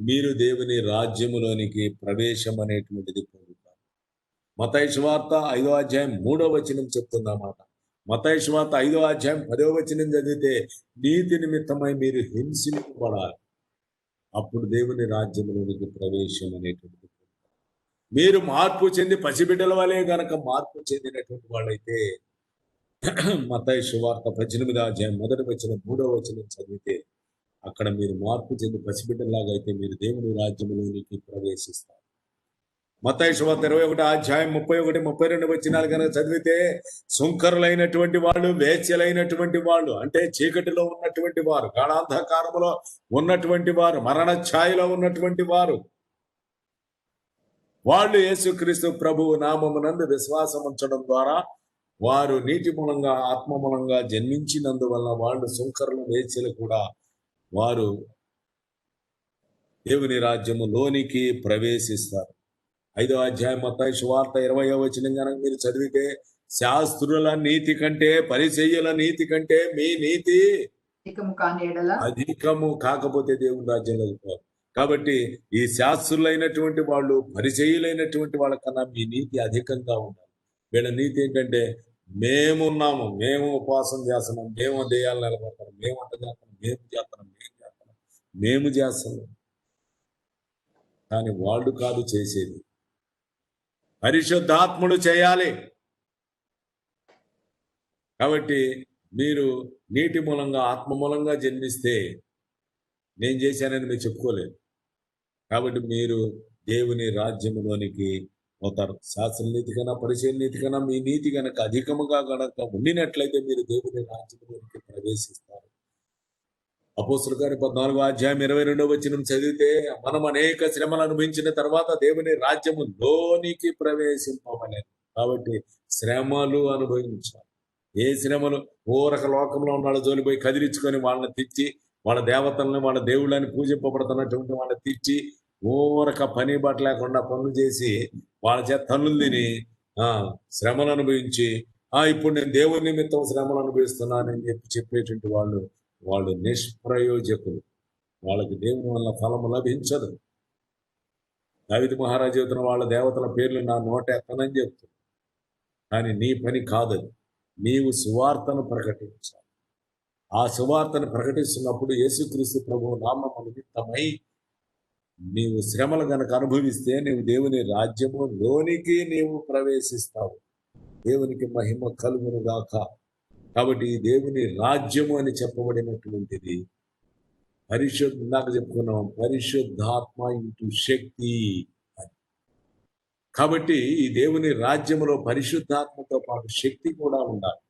మీరు దేవుని రాజ్యములోనికి ప్రవేశం అనేటువంటిది పొందుతారు. మత్తయి సువార్త 5వ అధ్యాయం 3వ వచనం చెప్తుందన్నమాట. మత్తయి సువార్త 5వ అధ్యాయం 10వ వచనం చదివితే నీతి నిమిత్తమై మీరు హింసింపబడాలి, అప్పుడు దేవుని రాజ్యములోనికి ప్రవేశం అనేటువంటిది. మీరు మార్పు చెంది పసిబిడ్డల వలె గనక మార్పు చెందినటువంటి వాళ్ళైతే మత్తయి సువార్త 18వ అధ్యాయం 1వ వచనం 3వ వచనం చదివితే అక్కడ మీరు మార్పు చెంది పసిబిడ్డలాగా అయితే మీరు దేవుని రాజ్యములోనికి ప్రవేశిస్తారు. మత్తయి సువార్త 21వ అధ్యాయం 31, 32 వచనాలు కనుక చదివితే సుంకరులైనటువంటి వాళ్ళు, వేశ్యలైనటువంటి వాళ్ళు, అంటే చీకటిలో ఉన్నటువంటి వారు, గాఢాంధకారములో ఉన్నటువంటి వారు, మరణ ఛాయలో ఉన్నటువంటి వారు, వాళ్ళు యేసుక్రీస్తు ప్రభువు నామమునందు విశ్వాసం ఉంచడం ద్వారా వారు నీటి మూలంగా ఆత్మ మూలంగా జన్మించినందువల్ల వాళ్ళు సుంకరులు, వేశ్యలు కూడా వారు దేవుని రాజ్యములోనికి ప్రవేశిస్తారు. 5వ అధ్యాయం మత్తయి సువార్త 20వ వచనం కనుక మీరు చదివితే శాస్త్రుల నీతి కంటే పరిసయ్యుల నీతి కంటే మీ నీతి అధికము కాకపోతే దేవుని రాజ్యంలోకి పోరు. కాబట్టి ఈ శాస్త్రులైనటువంటి వాళ్ళు, పరిచయులైనటువంటి వాళ్ళ కన్నా మీ నీతి అధికంగా ఉండాలి. వీళ్ళ నీతి ఏంటంటే మేమున్నాము, మేము ఉపవాసం చేస్తున్నాం, మేము దేయాలు నిలబడతాం, మేము వంట చేస్తున్నాం, మేము చేస్తున్నాం. కానీ వాళ్ళు కాదు చేసేది, పరిశుద్ధాత్ముడు చేయాలి. కాబట్టి మీరు నీటి మూలంగా ఆత్మ మూలంగా జన్మిస్తే నేను చేశానని మీరు చెప్పుకోలేదు. కాబట్టి మీరు దేవుని రాజ్యములోనికి పోతారు. శాస్త్ర నీతి కన్నా పరిశీలన నీతి కన్నా మీ నీతి కనుక అధికముగా గనక ఉండినట్లయితే మీరు దేవుని రాజ్యములోనికి ప్రవేశిస్తారు. అపోస్తుల కార్యం 14వ అధ్యాయం 22వ వచనం చదివితే మనం అనేక శ్రమలు అనుభవించిన తర్వాత దేవుని రాజ్యములోనికి ప్రవేశింపమనేది. కాబట్టి శ్రమలు అనుభవించాలి. ఏ శ్రమలు? ఊరక లోకంలో ఉన్న జోలిపోయి కదిలించుకొని వాళ్ళని తెచ్చి వాళ్ళ దేవతలను వాళ్ళ దేవుళ్ళని పూజింపబడుతున్నటువంటి వాళ్ళని తెచ్చి ఊరక పని బట్ట లేకుండా పనులు చేసి వాళ్ళ చేత తన్నులు తిని శ్రమలు అనుభవించి ఇప్పుడు నేను దేవుని నిమిత్తం శ్రమలు అనుభవిస్తున్నానని చెప్పేటువంటి వాళ్ళు నిష్ప్రయోజకులు. వాళ్ళకి దేవుని వల్ల ఫలము లభించదు. దావీదు మహారాజు చెబుతున్న వాళ్ళ దేవతల పేర్లు నా నోట ఎత్తనని చెప్తుంది. కానీ నీ పని కాదది. నీవు సువార్తను ప్రకటించాలి. ఆ సువార్తను ప్రకటిస్తున్నప్పుడు యేసుక్రీస్తు ప్రభువు నామము నిమిత్తమై నీవు శ్రమలు గనక అనుభవిస్తే నీవు దేవుని రాజ్యములోనికి నీవు ప్రవేశిస్తావు. దేవునికి మహిమ కలుగును గాక. కాబట్టి దేవుని రాజ్యము అని చెప్పబడినటువంటిది ఇందాక చెప్పుకున్నాం, పరిశుద్ధాత్మ ఇంటూ శక్తి. కాబట్టి ఈ దేవుని రాజ్యములో పరిశుద్ధాత్మతో పాటు శక్తి కూడా ఉండాలి.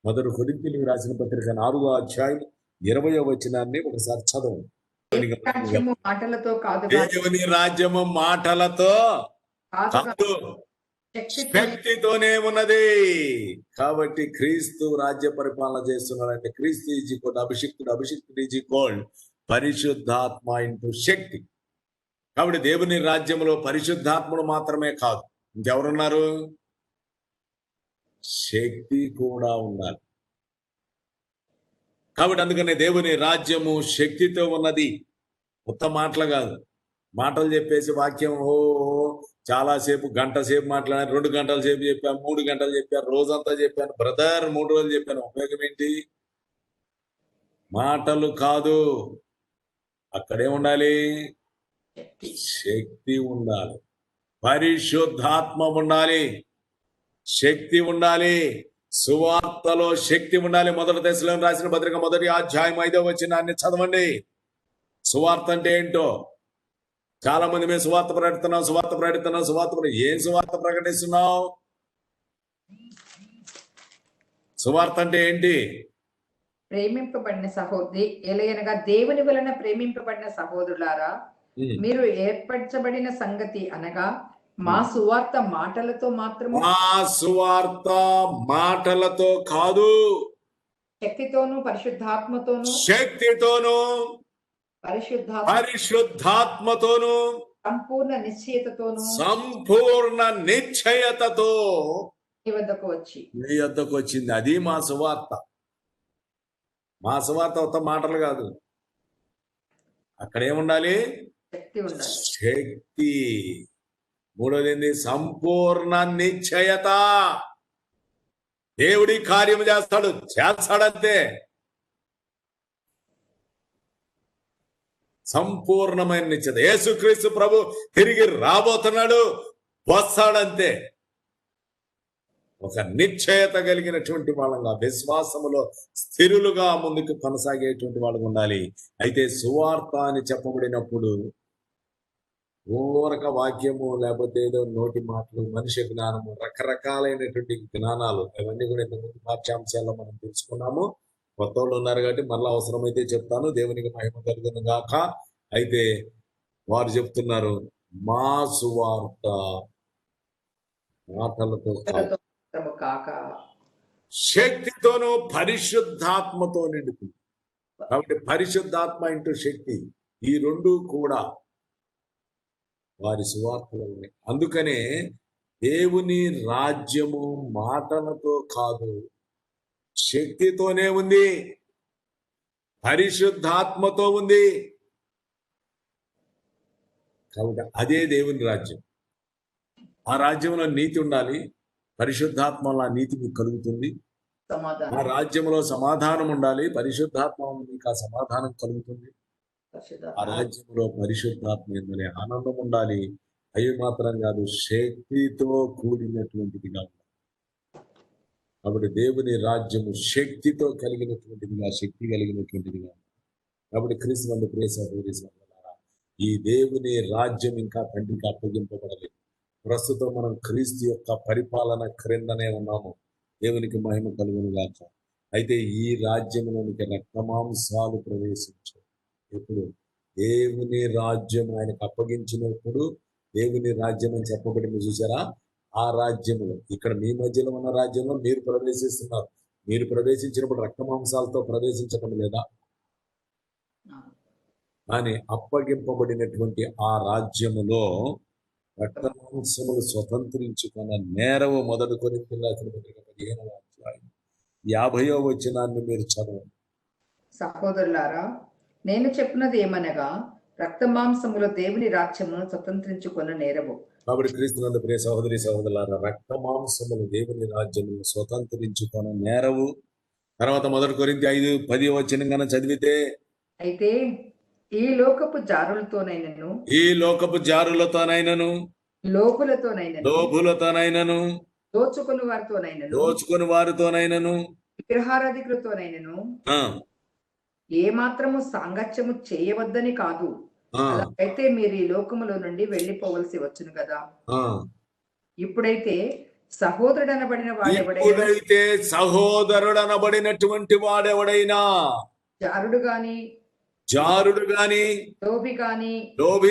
మొదటి కొరింథీయులకు రాసిన పత్రిక 4వ అధ్యాయం 20వ వచనాన్ని ఒకసారి చదవండి. దేవుని రాజ్యము మాటలతో కాదు, శక్తితోనే ఉన్నది. కాబట్టి క్రీస్తు రాజ్య పరిపాలన చేస్తున్నాడంటే క్రీస్తు ఈజ్ ఈక్వల్ అభిషిక్తుడు, అభిషిక్తుడు ఈజ్ ఈక్వల్ పరిశుద్ధాత్మ ఇంటూ శక్తి. కాబట్టి దేవుని రాజ్యంలో పరిశుద్ధాత్ముడు మాత్రమే కాదు, ఇంకెవరున్నారు? శక్తి కూడా ఉండాలి. కాబట్టి అందుకనే దేవుని రాజ్యము శక్తితో ఉన్నది. కొత్త మాటలు కాదు. మాటలు చెప్పేసి వాక్యం చాలాసేపు గంట సేపు మాట్లాడాను, 2 గంటల సేపు చెప్పాను, 3 గంటలు చెప్పాను, రోజంతా చెప్పాను. బ్రదర్ 3 రోజులు చెప్పాను, ఉపయోగం ఏంటి? మాటలు కాదు, అక్కడే ఉండాలి, శక్తి ఉండాలి, పరిశుద్ధాత్మ ఉండాలి, శక్తి ఉండాలి, సువార్తలో శక్తి ఉండాలి. మొదటి దశలోని రాసిన పత్రిక 1వ అధ్యాయం 5వ వచనాన్ని చదవండి. సువార్త అంటే ఏంటో చాలా మంది మేము సువార్త ప్రకటిస్తున్నాం. ఏం సువార్త ప్రకటిస్తున్నావు? సువార్త అంటే ఏంటి? ప్రేమింపబడిన సహోదరి ఎలయనగా దేవుని వలన ప్రేమింపబడిన సహోదరులారా, మీరు ఏర్పరచబడిన సంగతి అనగా మా సువార్త మాటలతో మాత్రము, మా సువార్త మాటలతో కాదు, శక్తితోను పరిశుద్ధాత్మతోను సంపూర్ణ నిశ్చయతతో మీ వద్దకు వచ్చింది. అది మా సువార్త. మా సువార్త ఒక్క మాటలు కాదు, అక్కడేముండాలి? శక్తి. మూడోది ఏంది? సంపూర్ణ నిశ్చయత. దేవుడి కార్యం చేస్తాడంతే. సంపూర్ణమైన నిశ్చయత. యేసుక్రీస్తు ప్రభు తిరిగి రాబోతున్నాడు, వస్తాడంతే. ఒక నిశ్చయత కలిగినటువంటి వాళ్ళంగా, విశ్వాసములో స్థిరులుగా ముందుకు కొనసాగేటువంటి వాళ్ళకు ఉండాలి. అయితే సువార్త అని చెప్పబడినప్పుడు ఊరక వాక్యము లేకపోతే ఏదో నోటి మాటలు, మనిషి జ్ఞానము, రకరకాలైనటువంటి జ్ఞానాలు, అవన్నీ కూడా ఇంతకుముందు పాఠ్యాంశాల్లో మనం తెలుసుకున్నాము. కొత్త వాళ్ళు ఉన్నారు కాబట్టి మళ్ళీ అవసరమైతే చెప్తాను. దేవునికి మహిమ కలుగును గాక. అయితే వారు చెప్తున్నారు, మా సువార్త మాటలతో కాక శక్తితోనూ పరిశుద్ధాత్మతో నిండుతుంది. కాబట్టి పరిశుద్ధాత్మ ఇంటూ శక్తి, ఈ రెండు కూడా వారి సువార్తలో ఉన్నాయి. అందుకనే దేవుని రాజ్యము మాటలతో కాదు, శక్తితోనే ఉంది, పరిశుద్ధాత్మతో ఉంది. కాబట్టి అదే దేవుని రాజ్యం. ఆ రాజ్యంలో నీతి ఉండాలి, పరిశుద్ధాత్మ నీతి మీకు కలుగుతుంది. ఆ రాజ్యంలో సమాధానం ఉండాలి, పరిశుద్ధాత్మ మీకు ఆ సమాధానం కలుగుతుంది. ఆ రాజ్యంలో పరిశుద్ధాత్మ ఎందనే ఆనందం ఉండాలి. అవి మాత్రం కాదు, శక్తితో కూడినటువంటిదిగా ఉండాలి. కాబట్టి దేవుని రాజ్యము శక్తితో కలిగినటువంటిదిగా, శక్తి కలిగినటువంటిదిగా. కాబట్టి క్రీస్తునందు ప్రియ సహోదరి సహోదరులారా, ఈ దేవుని రాజ్యం ఇంకా తండ్రికి అప్పగింపబడలేదు. ప్రస్తుతం మనం క్రీస్తు యొక్క పరిపాలన క్రిందనే ఉన్నాము. దేవునికి మహిమ కలుగును గాక. అయితే ఈ రాజ్యంలోనికి రక్తమాంసాలు ప్రవేశించాయి. ఎప్పుడు దేవుని రాజ్యం ఆయనకు అప్పగించినప్పుడు దేవుని రాజ్యం అని చెప్పబడింది చూసారా? ఆ రాజ్యములో, ఇక్కడ మీ మధ్యలో ఉన్న రాజ్యంలో మీరు ప్రవేశిస్తున్నారు. మీరు ప్రవేశించినప్పుడు రక్తమాంసాలతో ప్రవేశించటం లేదా? కానీ అప్పగింపబడినటువంటి ఆ రాజ్యములో రక్తమాంసములు స్వతంత్రించుకున్న నేరవు మొదటి కొరింథీయులకు రాసిన పత్రిక 15వ అధ్యాయం 50వ వచనాన్ని మీరు చదవండి. సహోదరులారా, నేను చెప్పినది ఏమనగా, రక్తమాంసములో దేవుని రాజ్యమును స్వతంత్రించుకున్న నేరవు. కాబట్టి క్రీస్తునందు ప్రియ సహోదరి సహోదరులారా, రక్తమాంసములు దేవుని రాజ్యమును స్వతంత్రించుకున్న నేరవు. తర్వాత మొదటి కొరింథీ 5:10 వచనం కన్నా చదివితే, అయితే ఈ లోకపు జారులతోనైనను, ఈ లోకపు జారులతోనైనను, లోపులతోనైనను, దోచుకుని వారితోనైనను, దోచుకుని వారితోనైనను, విగ్రహారాధికులతోనైనను ఆ, ఏ మాత్రము సాంగత్యము చేయవద్దని కాదు. ఆ, అలాగైతే మీరు ఈ లోకములో నుండి వెళ్ళిపోవలసి వచ్చును కదా. ఆ. ఇప్పుడైతే సహోదరుడనబడిన వాడెవడైనా, ఎప్పుడైతే సహోదరుడనబడినటువంటి వాడెవడైనా జారుడు గాని, లోభి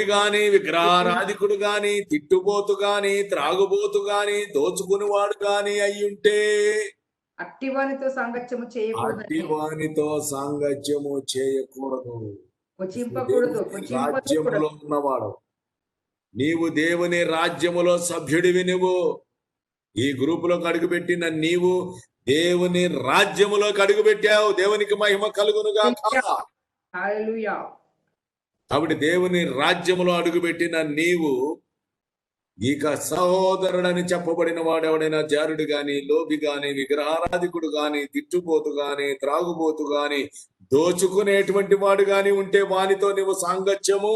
గాని, విగ్రహారాధికుడు గాని, తిట్టుబోతు గాని, త్రాగుబోతు గాని, దోచుకునివాడు గాని అయ్యుంటే అట్టివానితో సాంగత్యము చేయకూడదు, పుచ్చింపకూడదు. రాజ్యములో ఉన్నవాడు, నీవు దేవుని రాజ్యములో సభ్యుడివి. నువ్వు ఈ గ్రూపులోకి అడుగుపెట్టిన నీవు దేవుని రాజ్యములోకి అడుగుపెట్టావు. దేవునికి మహిమ కలుగునుగా. హల్లెలూయా. కాబట్టి దేవుని రాజ్యములో అడుగుపెట్టిన నీవు ఇక సహోదరుడని చెప్పబడిన వాడెవడైనా జారుడు గాని, లోబి గాని, విగ్రహారాధికుడు గాని, తిట్టుబోతు గాని, త్రాగుబోతు గాని, దోచుకునేటువంటి వాడు గాని ఉంటే వానితో నీవు సాంగత్యము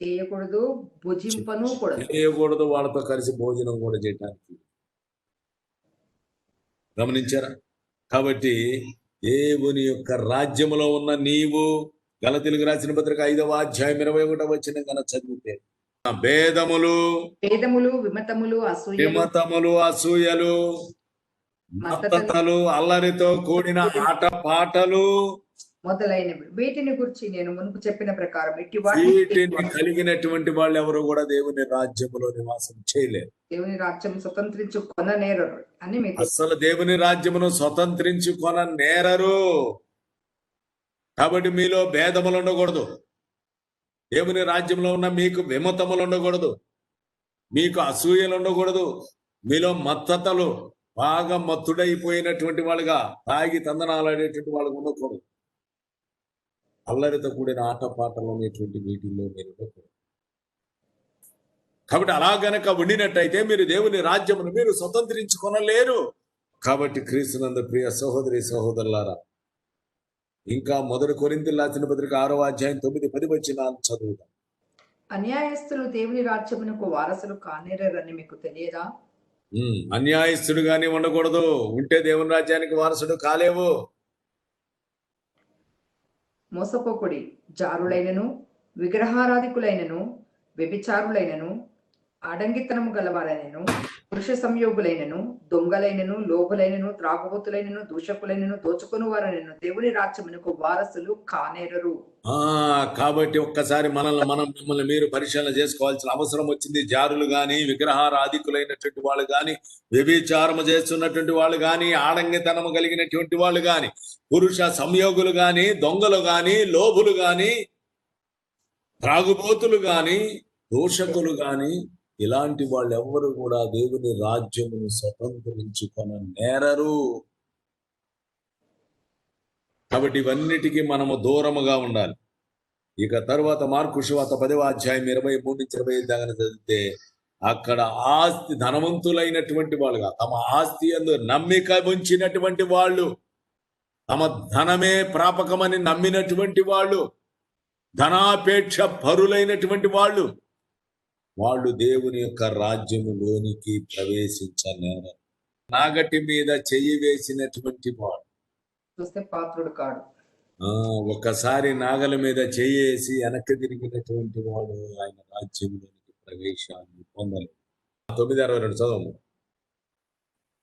చేయకూడదు, భుజింపను చేయకూడదు. వాళ్ళతో కలిసి భోజనం కూడా చేయటానికి. గమనించారా? కాబట్టి దేవుని యొక్క రాజ్యములో ఉన్న నీవు, గలతీయులకు రాసిన పత్రిక 5వ అధ్యాయం 21వ వచనం కన్నా చదివితే, భేదములు, విమతములు, అసూయలు, మత్తతలు, అల్లరితో కూడిన ఆట పాటలు మొదలైనవి, వీటిని గురించి నేను మునుపు చెప్పిన ప్రకారం వీటిని కలిగినటువంటి వాళ్ళు ఎవరు కూడా దేవుని రాజ్యములో నివాసం చేయలేరు. దేవుని రాజ్యం స్వతంత్రించుకొన నేరరు అని మీకు అసలు దేవుని రాజ్యమును స్వతంత్రించుకొన నేరరు. కాబట్టి మీలో భేదములు ఉండకూడదు. దేవుని రాజ్యంలో ఉన్న మీకు విమతములు ఉండకూడదు, మీకు అసూయలు ఉండకూడదు, మీలో మత్తతలు, బాగా మత్తుడైపోయినటువంటి వాళ్ళుగా తాగి తందనాలాడేటువంటి వాళ్ళకు ఉండకూడదు. అల్లరితో కూడిన ఆటపాటలు అనేటువంటి వీటిల్లో మీరు ఉండకూడదు. కాబట్టి అలా గనక ఉండినట్టయితే మీరు దేవుని రాజ్యమును మీరు స్వతంత్రించుకొనలేరు. కాబట్టి క్రీస్తునందు ప్రియ సహోదరి సహోదరులారా, ఇంకా మొదటి కొరింథీయులకు రాసిన పత్రిక 6వ అధ్యాయం 9-10 వచనాలు చదువుదాం. అన్యాయస్తులు దేవుని రాజ్యమునకు వారసులు కానేరని మీకు తెలియదా? అన్యాయస్తుడుగానే ఉండకూడదు. ఉంటే దేవుని రాజ్యానికి వారసుడు కాలేవు. మోసపోకుడి, జారులైనను, విగ్రహారాధికులైనను, వ్యభిచారులైనను, ఆడంగితనము గలవారైనను, పురుష సంయోగులైనను, దొంగలైనను, లోబులైనను, త్రాగుబోతులైనను, దూషకులైనను, దోచుకుని వారైనను దేవుని రాజ్యమునకు వారసులు కానేరరు. కాబట్టి ఒక్కసారి మిమ్మల్ని మీరు పరిశీలన చేసుకోవాల్సిన అవసరం వచ్చింది. జారులు గాని, విగ్రహారాధికులైనటువంటి వాళ్ళు గాని, వ్యభిచారము చేస్తున్నటువంటి వాళ్ళు గాని, ఆడంగితనము కలిగినటువంటి వాళ్ళు గాని, పురుష సంయోగులు గాని, దొంగలు గాని, లోబులు గాని, త్రాగుబోతులు గాని, దోషకులు గాని, ఇలాంటి వాళ్ళు ఎవ్వరు కూడా దేవుని రాజ్యమును స్వతంత్రించుకొన నేరరు. కాబట్టి ఇవన్నిటికీ మనము దూరముగా ఉండాలి. ఇక తర్వాత మార్కు సువార్త 10వ అధ్యాయం 23-25 దాకా చదివితే, అక్కడ ఆస్తి ధనవంతులైనటువంటి వాళ్ళుగా, తమ ఆస్తి యందు నమ్మిక ఉంచినటువంటి వాళ్ళు, తమ ధనమే ప్రాపకమని నమ్మినటువంటి వాళ్ళు, ధనాపేక్ష పరులైనటువంటి వాళ్ళు దేవుని యొక్క రాజ్యములోనికి ప్రవేశించలేరు. నాగటి మీద చెయ్యి వేసినటువంటి వాడు. చూస్తే పాత్రుడు కాడు. ఒక్కసారి నాగల మీద చేయేసి వెనక్కి తిరిగినటువంటి వాడు ఆయన రాజ్యంలోనికి ప్రవేశాన్ని పొందలేదు. 9:62 చదవము.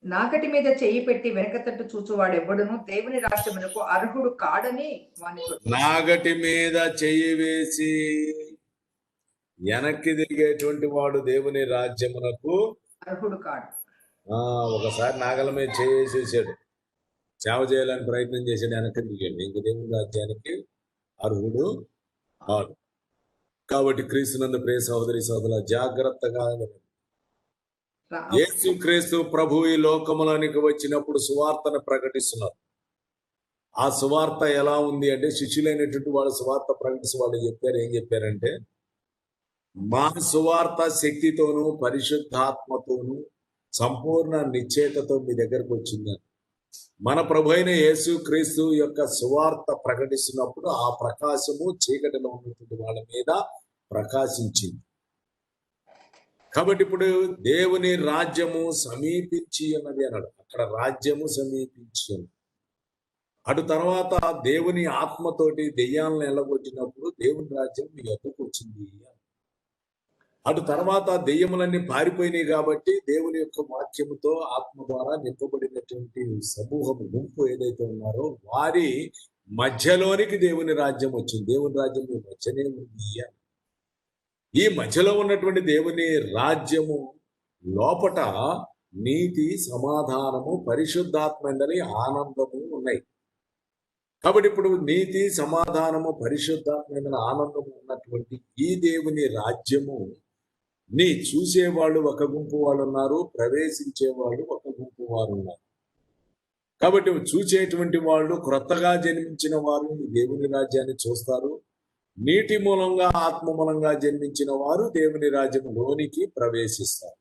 నాగటి మీద చెయ్యి పెట్టి వెనక తట్టు చూచువాడు ఎవ్వడును దేవుని రాజ్యమునకు అర్హుడు కాడని వానితో. నాగటి మీద చెయ్యి వేసి వెనక్కి తిరిగేటువంటి వాడు దేవుని రాజ్యమునకు అర్హుడు కాడు. ఒకసారి నాగల మీద చేసేసాడు, సేవ చేయాలని ప్రయత్నం చేసాడు, వెనక్కి తిరిగాడు, ఇంక దేవుని రాజ్యానికి అర్హుడు కాదు. కాబట్టి క్రీస్తునందు ప్రియ సహోదరి సహోదరుల జాగ్రత్తగా యేసు క్రీస్తు ప్రభు ఈ లోకములోనికి వచ్చినప్పుడు సువార్తను ప్రకటిస్తున్నారు. ఆ సువార్త ఎలా ఉంది అంటే, శిష్యులైనటువంటి వాళ్ళు సువార్త ప్రకటిస్తూ వాళ్ళు చెప్పారు. ఏం చెప్పారంటే, మా సువార్త శక్తితోనూ పరిశుద్ధాత్మతోనూ సంపూర్ణ నిశ్చయతతో మీ దగ్గరకు వచ్చిందని. మన ప్రభు అయిన యేసు క్రీస్తు యొక్క సువార్త ప్రకటిస్తున్నప్పుడు ఆ ప్రకాశము చీకటిలో ఉన్నటువంటి వాళ్ళ మీద ప్రకాశించింది. కాబట్టి ఇప్పుడు దేవుని రాజ్యము సమీపించి ఉన్నది అన్నాడు. అక్కడ రాజ్యము సమీపించి ఉన్నది. అటు తర్వాత దేవుని ఆత్మతోటి దెయ్యాలను ఎల్లగొట్టినప్పుడు దేవుని రాజ్యం మీ ఎదుకు వచ్చింది. అటు తర్వాత దెయ్యములన్నీ పారిపోయినాయి కాబట్టి దేవుని యొక్క వాక్యముతో ఆత్మ ద్వారా నింపబడినటువంటి సమూహం గుంపు ఏదైతే ఉన్నారో వారి మధ్యలోనికి దేవుని రాజ్యం వచ్చింది. దేవుని రాజ్యం మీ మధ్యనే ఉంది. ఈ మధ్యలో ఉన్నటువంటి దేవుని రాజ్యము లోపట నీతి, సమాధానము, పరిశుద్ధాత్మందని ఆనందము ఉన్నాయి. కాబట్టి ఇప్పుడు నీతి, సమాధానము, పరిశుద్ధాత్మైన ఆనందము ఉన్నటువంటి ఈ దేవుని రాజ్యము నీ చూసేవాళ్ళు ఒక గుంపు వాళ్ళు ఉన్నారు, ప్రవేశించేవాళ్ళు ఒక గుంపు వారు ఉన్నారు. కాబట్టి చూసేటువంటి వాళ్ళు క్రొత్తగా జన్మించిన వారు ఈ దేవుని రాజ్యాన్ని చూస్తారు. నీటి మూలంగా, ఆత్మ మూలంగా జన్మించిన వారు దేవుని రాజ్యంలోనికి ప్రవేశిస్తారు.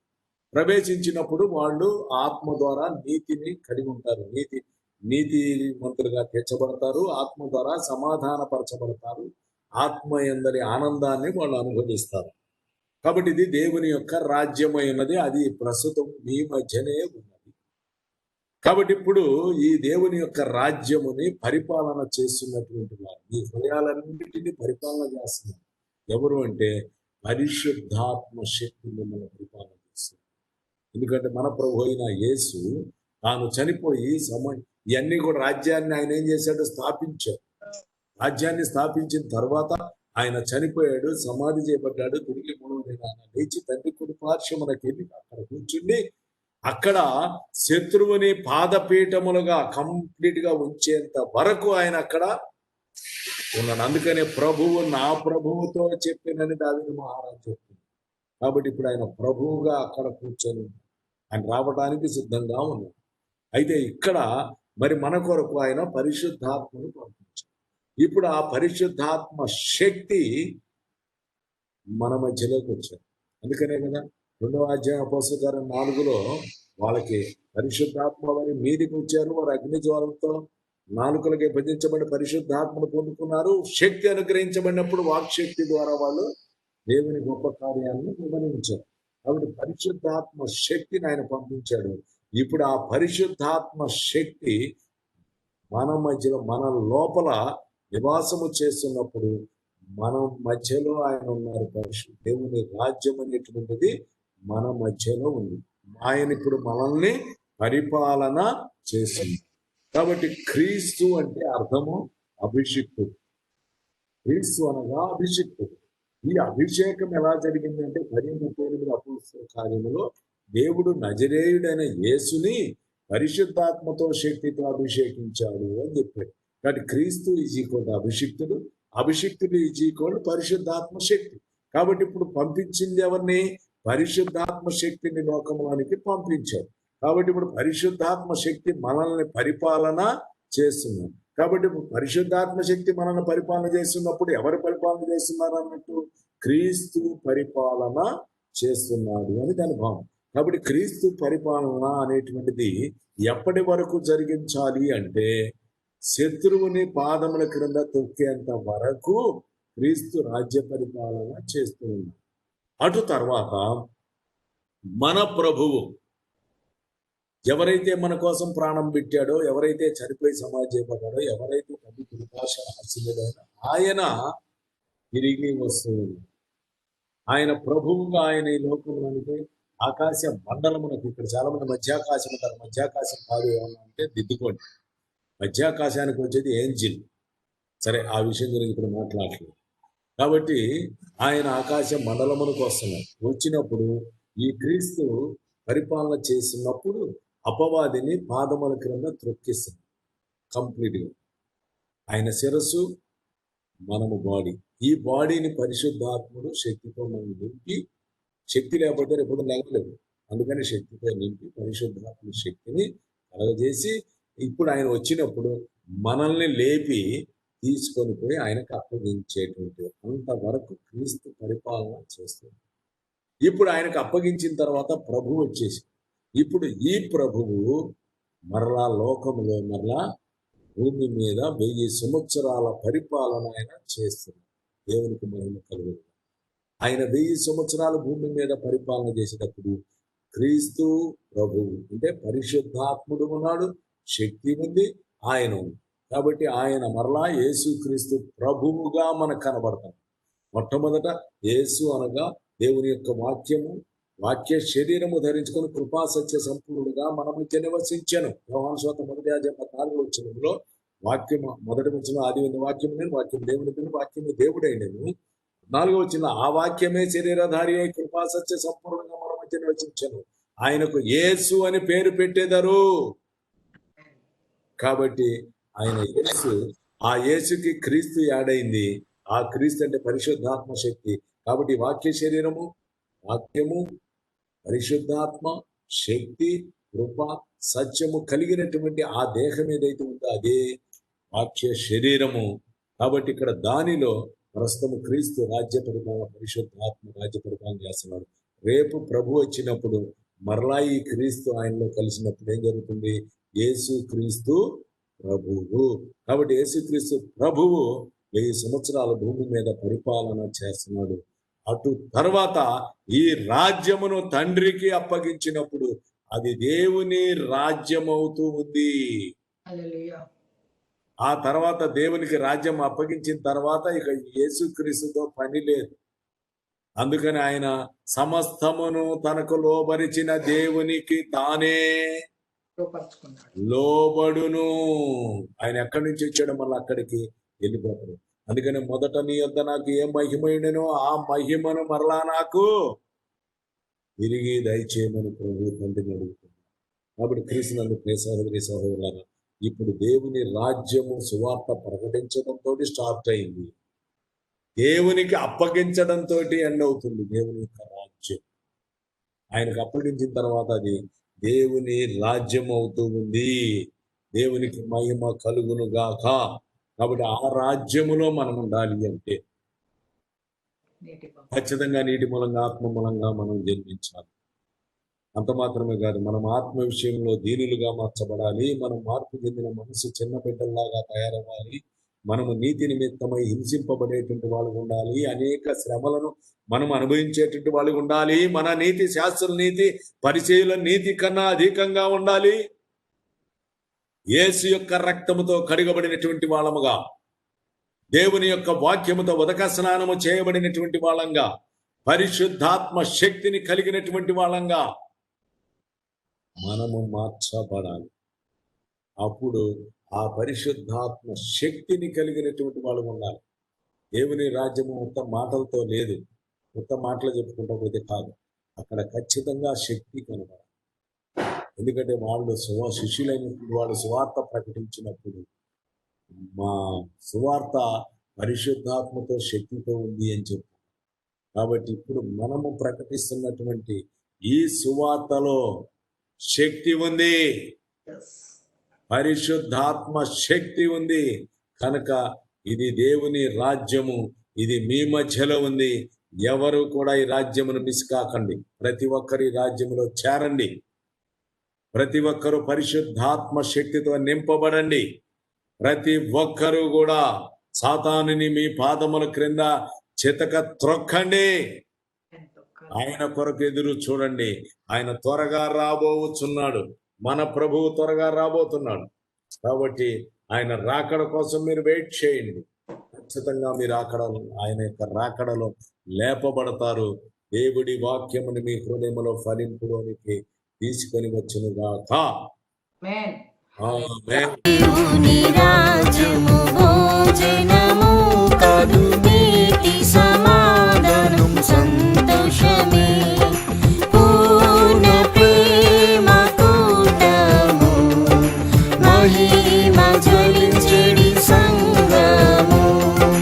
ప్రవేశించినప్పుడు వాళ్ళు ఆత్మ ద్వారా నీతిని కలిగి ఉంటారు. నీతిమంతులుగా తీర్చబడతారు. ఆత్మ ద్వారా సమాధానపరచబడతారు. ఆత్మ యందలి ఆనందాన్ని వాళ్ళు అనుభవిస్తారు. కాబట్టి ఇది దేవుని యొక్క రాజ్యమై ఉన్నది. అది ప్రస్తుతం మీ మధ్యనే ఉన్నది. కాబట్టి ఇప్పుడు ఈ దేవుని యొక్క రాజ్యముని పరిపాలన చేస్తున్నటువంటి వారు, ఈ హృదయాలన్నింటినీ పరిపాలన చేస్తున్నారు. ఎవరు అంటే పరిశుద్ధాత్మ శక్తి మిమ్మల్ని పరిపాలన చేస్తుంది. ఎందుకంటే మన ప్రభు అయిన యేసు తాను చనిపోయి ఇవన్నీ కూడా రాజ్యాన్ని ఆయన ఏం చేశాడు? స్థాపించాడు. రాజ్యాన్ని స్థాపించిన తర్వాత ఆయన చనిపోయాడు, సమాధి చేయబడ్డాడు. తిరిగి 3వ దినాన లేచి తండ్రి కుడి పార్శ్వమునకి వెళ్ళి అక్కడ కూర్చుండి అక్కడ శత్రువుని పాదపీఠములుగా కంప్లీట్ గా ఉంచేంత వరకు ఆయన అక్కడ ఉన్నాడు. అందుకనే ప్రభువు నా ప్రభువుతో చెప్పినని దావీదు మహారాజు చెప్పింది. కాబట్టి ఇప్పుడు ఆయన ప్రభువుగా అక్కడ కూర్చొని ఆయన రావడానికి సిద్ధంగా ఉన్నాడు. అయితే ఇక్కడ మరి మన కొరకు ఆయన పరిశుద్ధాత్మను పంపించాడు. ఇప్పుడు ఆ పరిశుద్ధాత్మ శక్తి మన మధ్యలోకి వచ్చాడు. అందుకనే కదా 2వ అధ్యాయం అపోస్తలుల కార్యం 4లో వాళ్ళకి పరిశుద్ధాత్మ వారి మీదికి వచ్చారు. వారు అగ్ని జ్వాలతో నాలుకలకి భజించబడి పరిశుద్ధాత్మను పొందుకున్నారు. శక్తి అనుగ్రహించబడినప్పుడు వాక్శక్తి ద్వారా వాళ్ళు దేవుని గొప్ప కార్యాలను వివరించారు. కాబట్టి పరిశుద్ధాత్మ శక్తిని ఆయన పంపించాడు. ఇప్పుడు ఆ పరిశుద్ధాత్మ శక్తి మన మధ్యలో, మన లోపల నివాసము చేస్తున్నప్పుడు మన మధ్యలో ఆయన ఉన్నారు. దేవుని రాజ్యం అనేటువంటిది మన మధ్యలో ఉంది. ఆయన ఇప్పుడు మనల్ని పరిపాలన చేస్తుంది. కాబట్టి క్రీస్తు అంటే అర్థము అభిషిక్తుడు. క్రీస్తు అనగా అభిషిక్తుడు. ఈ అభిషేకం ఎలా జరిగిందంటే 10:38 అపోస్తలుల కార్యములో దేవుడు నజరేయుడైన యేసుని పరిశుద్ధాత్మతో శక్తితో అభిషేకించాడు అని చెప్పాడు. కాబట్టి క్రీస్తు ఈజ్ ఈక్వల్ అభిషిక్తుడు, అభిషిక్తుడు ఈజ్ ఈక్వల్ పరిశుద్ధాత్మ శక్తి. కాబట్టి ఇప్పుడు పంపించింది ఎవరిని? పరిశుద్ధాత్మ శక్తిని లోకంలోనికి పంపించాడు. కాబట్టి ఇప్పుడు పరిశుద్ధాత్మ శక్తి మనల్ని పరిపాలన చేస్తున్నాడు. కాబట్టి ఇప్పుడు పరిశుద్ధాత్మ శక్తి మనల్ని పరిపాలన చేస్తున్నప్పుడు ఎవరు పరిపాలన చేస్తున్నారు అన్నట్టు? క్రీస్తు పరిపాలన చేస్తున్నాడు అని దాని భావం. కాబట్టి క్రీస్తు పరిపాలన అనేటువంటిది ఎప్పటి వరకు జరిగించాలి అంటే శత్రువుని పాదముల క్రింద తొక్కేంత వరకు క్రీస్తు రాజ్య పరిపాలన చేస్తూ ఉన్నాడు. అటు తర్వాత మన ప్రభువు ఎవరైతే మన కోసం ప్రాణం పెట్టాడో, ఎవరైతే చనిపోయి సమాధి చేయబడ్డాడో, ఎవరైతే కవి కృపాశ హసిలేడో ఆయన తిరిగి వస్తుంది. ఆయన ప్రభువుగా ఆయన ఈ లోకంలోనికి ఆకాశ మండలమునకు, ఇక్కడ చాలా మంది మధ్యాకాశం అంటారు, మధ్యాకాశం కాదు ఏమన్నా అంటే దిద్దుకోండి. మధ్యాకాశానికి వచ్చేది ఏంజిల్. సరే, ఆ విషయం గురించి ఇప్పుడు మాట్లాడలేదు. కాబట్టి ఆయన ఆకాశ మండలమునకు వస్తున్నాడు. వచ్చినప్పుడు ఈ క్రీస్తు పరిపాలన చేసినప్పుడు అపవాదిని పాదముల క్రింద త్రొక్కిస్తుంది కంప్లీట్గా. ఆయన శిరస్సు, మనము బాడీ. ఈ బాడీని పరిశుద్ధాత్ముడు శక్తితో మనం నింపి, శక్తి లేకపోతే రేపు లేగలేదు, అందుకని శక్తితో నింపి పరిశుద్ధాత్మ శక్తిని కలగజేసి ఇప్పుడు ఆయన వచ్చినప్పుడు మనల్ని లేపి తీసుకొని పోయి ఆయనకు అప్పగించేటువంటి అంతవరకు క్రీస్తు పరిపాలన చేస్తుంది. ఇప్పుడు ఆయనకు అప్పగించిన తర్వాత ప్రభువు వచ్చేసి, ఇప్పుడు ఈ ప్రభువు మరలా లోకములో మరలా భూమి మీద 1000 సంవత్సరాల పరిపాలన ఆయన చేస్తుంది. దేవునికి మహిమ కలుగును. ఆయన 1000 సంవత్సరాలు భూమి మీద పరిపాలన చేసేటప్పుడు క్రీస్తు ప్రభువు అంటే పరిశుద్ధాత్ముడు ఉన్నాడు, శక్తి ఉంది, ఆయన ఉంది. కాబట్టి ఆయన మరలా యేసు క్రీస్తు ప్రభువుగా మనకు కనబడతాడు. మొట్టమొదట యేసు అనగా దేవుని యొక్క వాక్యము, వాక్య శరీరము ధరించుకొని కృపా సత్య సంపూర్ణుడుగా మన మధ్య నివసించాను. యోహాను సువార్త 1:14 వాక్యము మొదటి వచ్చిన ఆది ఉంది వాక్యము, నేను వాక్యం దేవుని, వాక్యము దేవుడైనను. 4 ఆ వాక్యమే శరీరధారి అయి కృపా సత్య సంపూర్ణంగా మన మధ్య నివసించాను. ఆయనకు యేసు అని పేరు పెట్టేదారు. కాబట్టి ఆయన యేసు, ఆ యేసుకి క్రీస్తు యాడైంది. ఆ క్రీస్తు అంటే పరిశుద్ధాత్మ శక్తి. కాబట్టి వాక్య శరీరము, వాక్యము, పరిశుద్ధాత్మ శక్తి, కృప, సత్యము కలిగినటువంటి ఆ దేహం ఏదైతే ఉందో అదే వాక్య శరీరము. కాబట్టి ఇక్కడ దానిలో ప్రస్తుతం క్రీస్తు రాజ్య పరిపాలన, పరిశుద్ధాత్మ రాజ్య పరిపాలన చేస్తున్నాడు. రేపు ప్రభు వచ్చినప్పుడు మరలా ఈ క్రీస్తు ఆయనలో కలిసినప్పుడు ఏం జరుగుతుంది? యేసు క్రీస్తు ప్రభువు. కాబట్టి యేసు క్రీస్తు ప్రభువు 1000 సంవత్సరాల భూమి మీద పరిపాలన చేస్తున్నాడు. అటు తర్వాత ఈ రాజ్యమును తండ్రికి అప్పగించినప్పుడు అది దేవుని రాజ్యం అవుతూ ఉంది. ఆ తర్వాత దేవునికి రాజ్యం అప్పగించిన తర్వాత ఇక యేసుక్రీస్తుతో పని లేదు. అందుకని ఆయన సమస్తమును తనకు లోబరిచిన దేవునికి తానే లోబడును. ఆయన ఎక్కడి నుంచి వచ్చాడో మళ్ళీ అక్కడికి వెళ్ళిపోతాడు. అందుకని మొదట నీ యొద్ద నాకు ఏ మహిమైననో ఆ మహిమను మరలా నాకు తిరిగి దయచేయమని ప్రభు తండ్రిని అడుగుతుంది. కాబట్టి క్రీస్తునందు ప్రియ సహోదరి సహోదరులారా, ఇప్పుడు దేవుని రాజ్యము సువార్త ప్రకటించడంతో స్టార్ట్ అయింది. దేవునికి అప్పగించడంతో ఎండ్ అవుతుంది దేవుని యొక్క రాజ్యం. ఆయనకు అప్పగించిన తర్వాత అది దేవుని రాజ్యం అవుతూ ఉంది. దేవునికి మహిమ కలుగును గాక. కాబట్టి ఆ రాజ్యములో మనం ఉండాలి అంటే ఖచ్చితంగా నీటి మూలంగా, ఆత్మ మూలంగా మనం జన్మించాలి. అంత మాత్రమే కాదు, మనం ఆత్మ విషయంలో దీనులుగా మార్చబడాలి. మనం మార్పు చెందిన మనసు చిన్న బిడ్డల్లాగా తయారవ్వాలి. మనము నీతి నిమిత్తమై హింసింపబడేటువంటి వాళ్ళు ఉండాలి. అనేక శ్రమలను మనం అనుభవించేటువంటి వాళ్ళు ఉండాలి. మన నీతి శాస్త్రుల నీతి, పరిచయుల నీతి కన్నా అధికంగా ఉండాలి. యేసు యొక్క రక్తముతో కడిగబడినటువంటి వాళ్ళముగా, దేవుని యొక్క వాక్యముతో ఉదక స్నానము చేయబడినటువంటి వాళ్ళంగా, పరిశుద్ధాత్మ శక్తిని కలిగినటువంటి వాళ్ళంగా మనము మార్చబడాలి. అప్పుడు ఆ పరిశుద్ధాత్మ శక్తిని కలిగినటువంటి వాళ్ళు ఉండాలి. దేవుని రాజ్యము మొత్తం మాటలతో లేదు, మొత్తం మాటలు చెప్పుకుంటా పోతే కాదు. అక్కడ ఖచ్చితంగా శక్తి కనబడాలి. ఎందుకంటే వాళ్ళు శిష్యులైనప్పుడు వాళ్ళు సువార్త ప్రకటించినప్పుడు మా సువార్త పరిశుద్ధాత్మతో శక్తితో ఉంది అని చెప్పారు. కాబట్టి ఇప్పుడు మనము ప్రకటిస్తున్నటువంటి ఈ సువార్తలో శక్తి ఉంది, పరిశుద్ధాత్మ శక్తి ఉంది. కనుక ఇది దేవుని రాజ్యము, ఇది మీ మధ్యలో ఉంది. ఎవరు కూడా ఈ రాజ్యమును మిస్ కాకండి. ప్రతి ఒక్కరి రాజ్యములో చేరండి. ప్రతి ఒక్కరూ పరిశుద్ధాత్మ శక్తితో నింపబడండి. ప్రతి ఒక్కరూ కూడా సాతానుని మీ పాదముల క్రింద చితక త్రొక్కండి. ఆయన కొరకు ఎదురు చూడండి. ఆయన త్వరగా రాబోచున్నాడు. మన ప్రభువు త్వరగా రాబోతున్నాడు. కాబట్టి ఆయన రాకడ కోసం మీరు వెయిట్ చేయండి. ఖచ్చితంగా మీరు ఆయన యొక్క రాకడలో లేపబడతారు. దేవుడి వాక్యముని మీ హృదయంలో ఫలింపులోనికి తీసుకొని వచ్చునుగాక. ఆమేన్. ఆమేన్. దేవుని రాజ్యము భోజనము కదు నీతి సమాధానం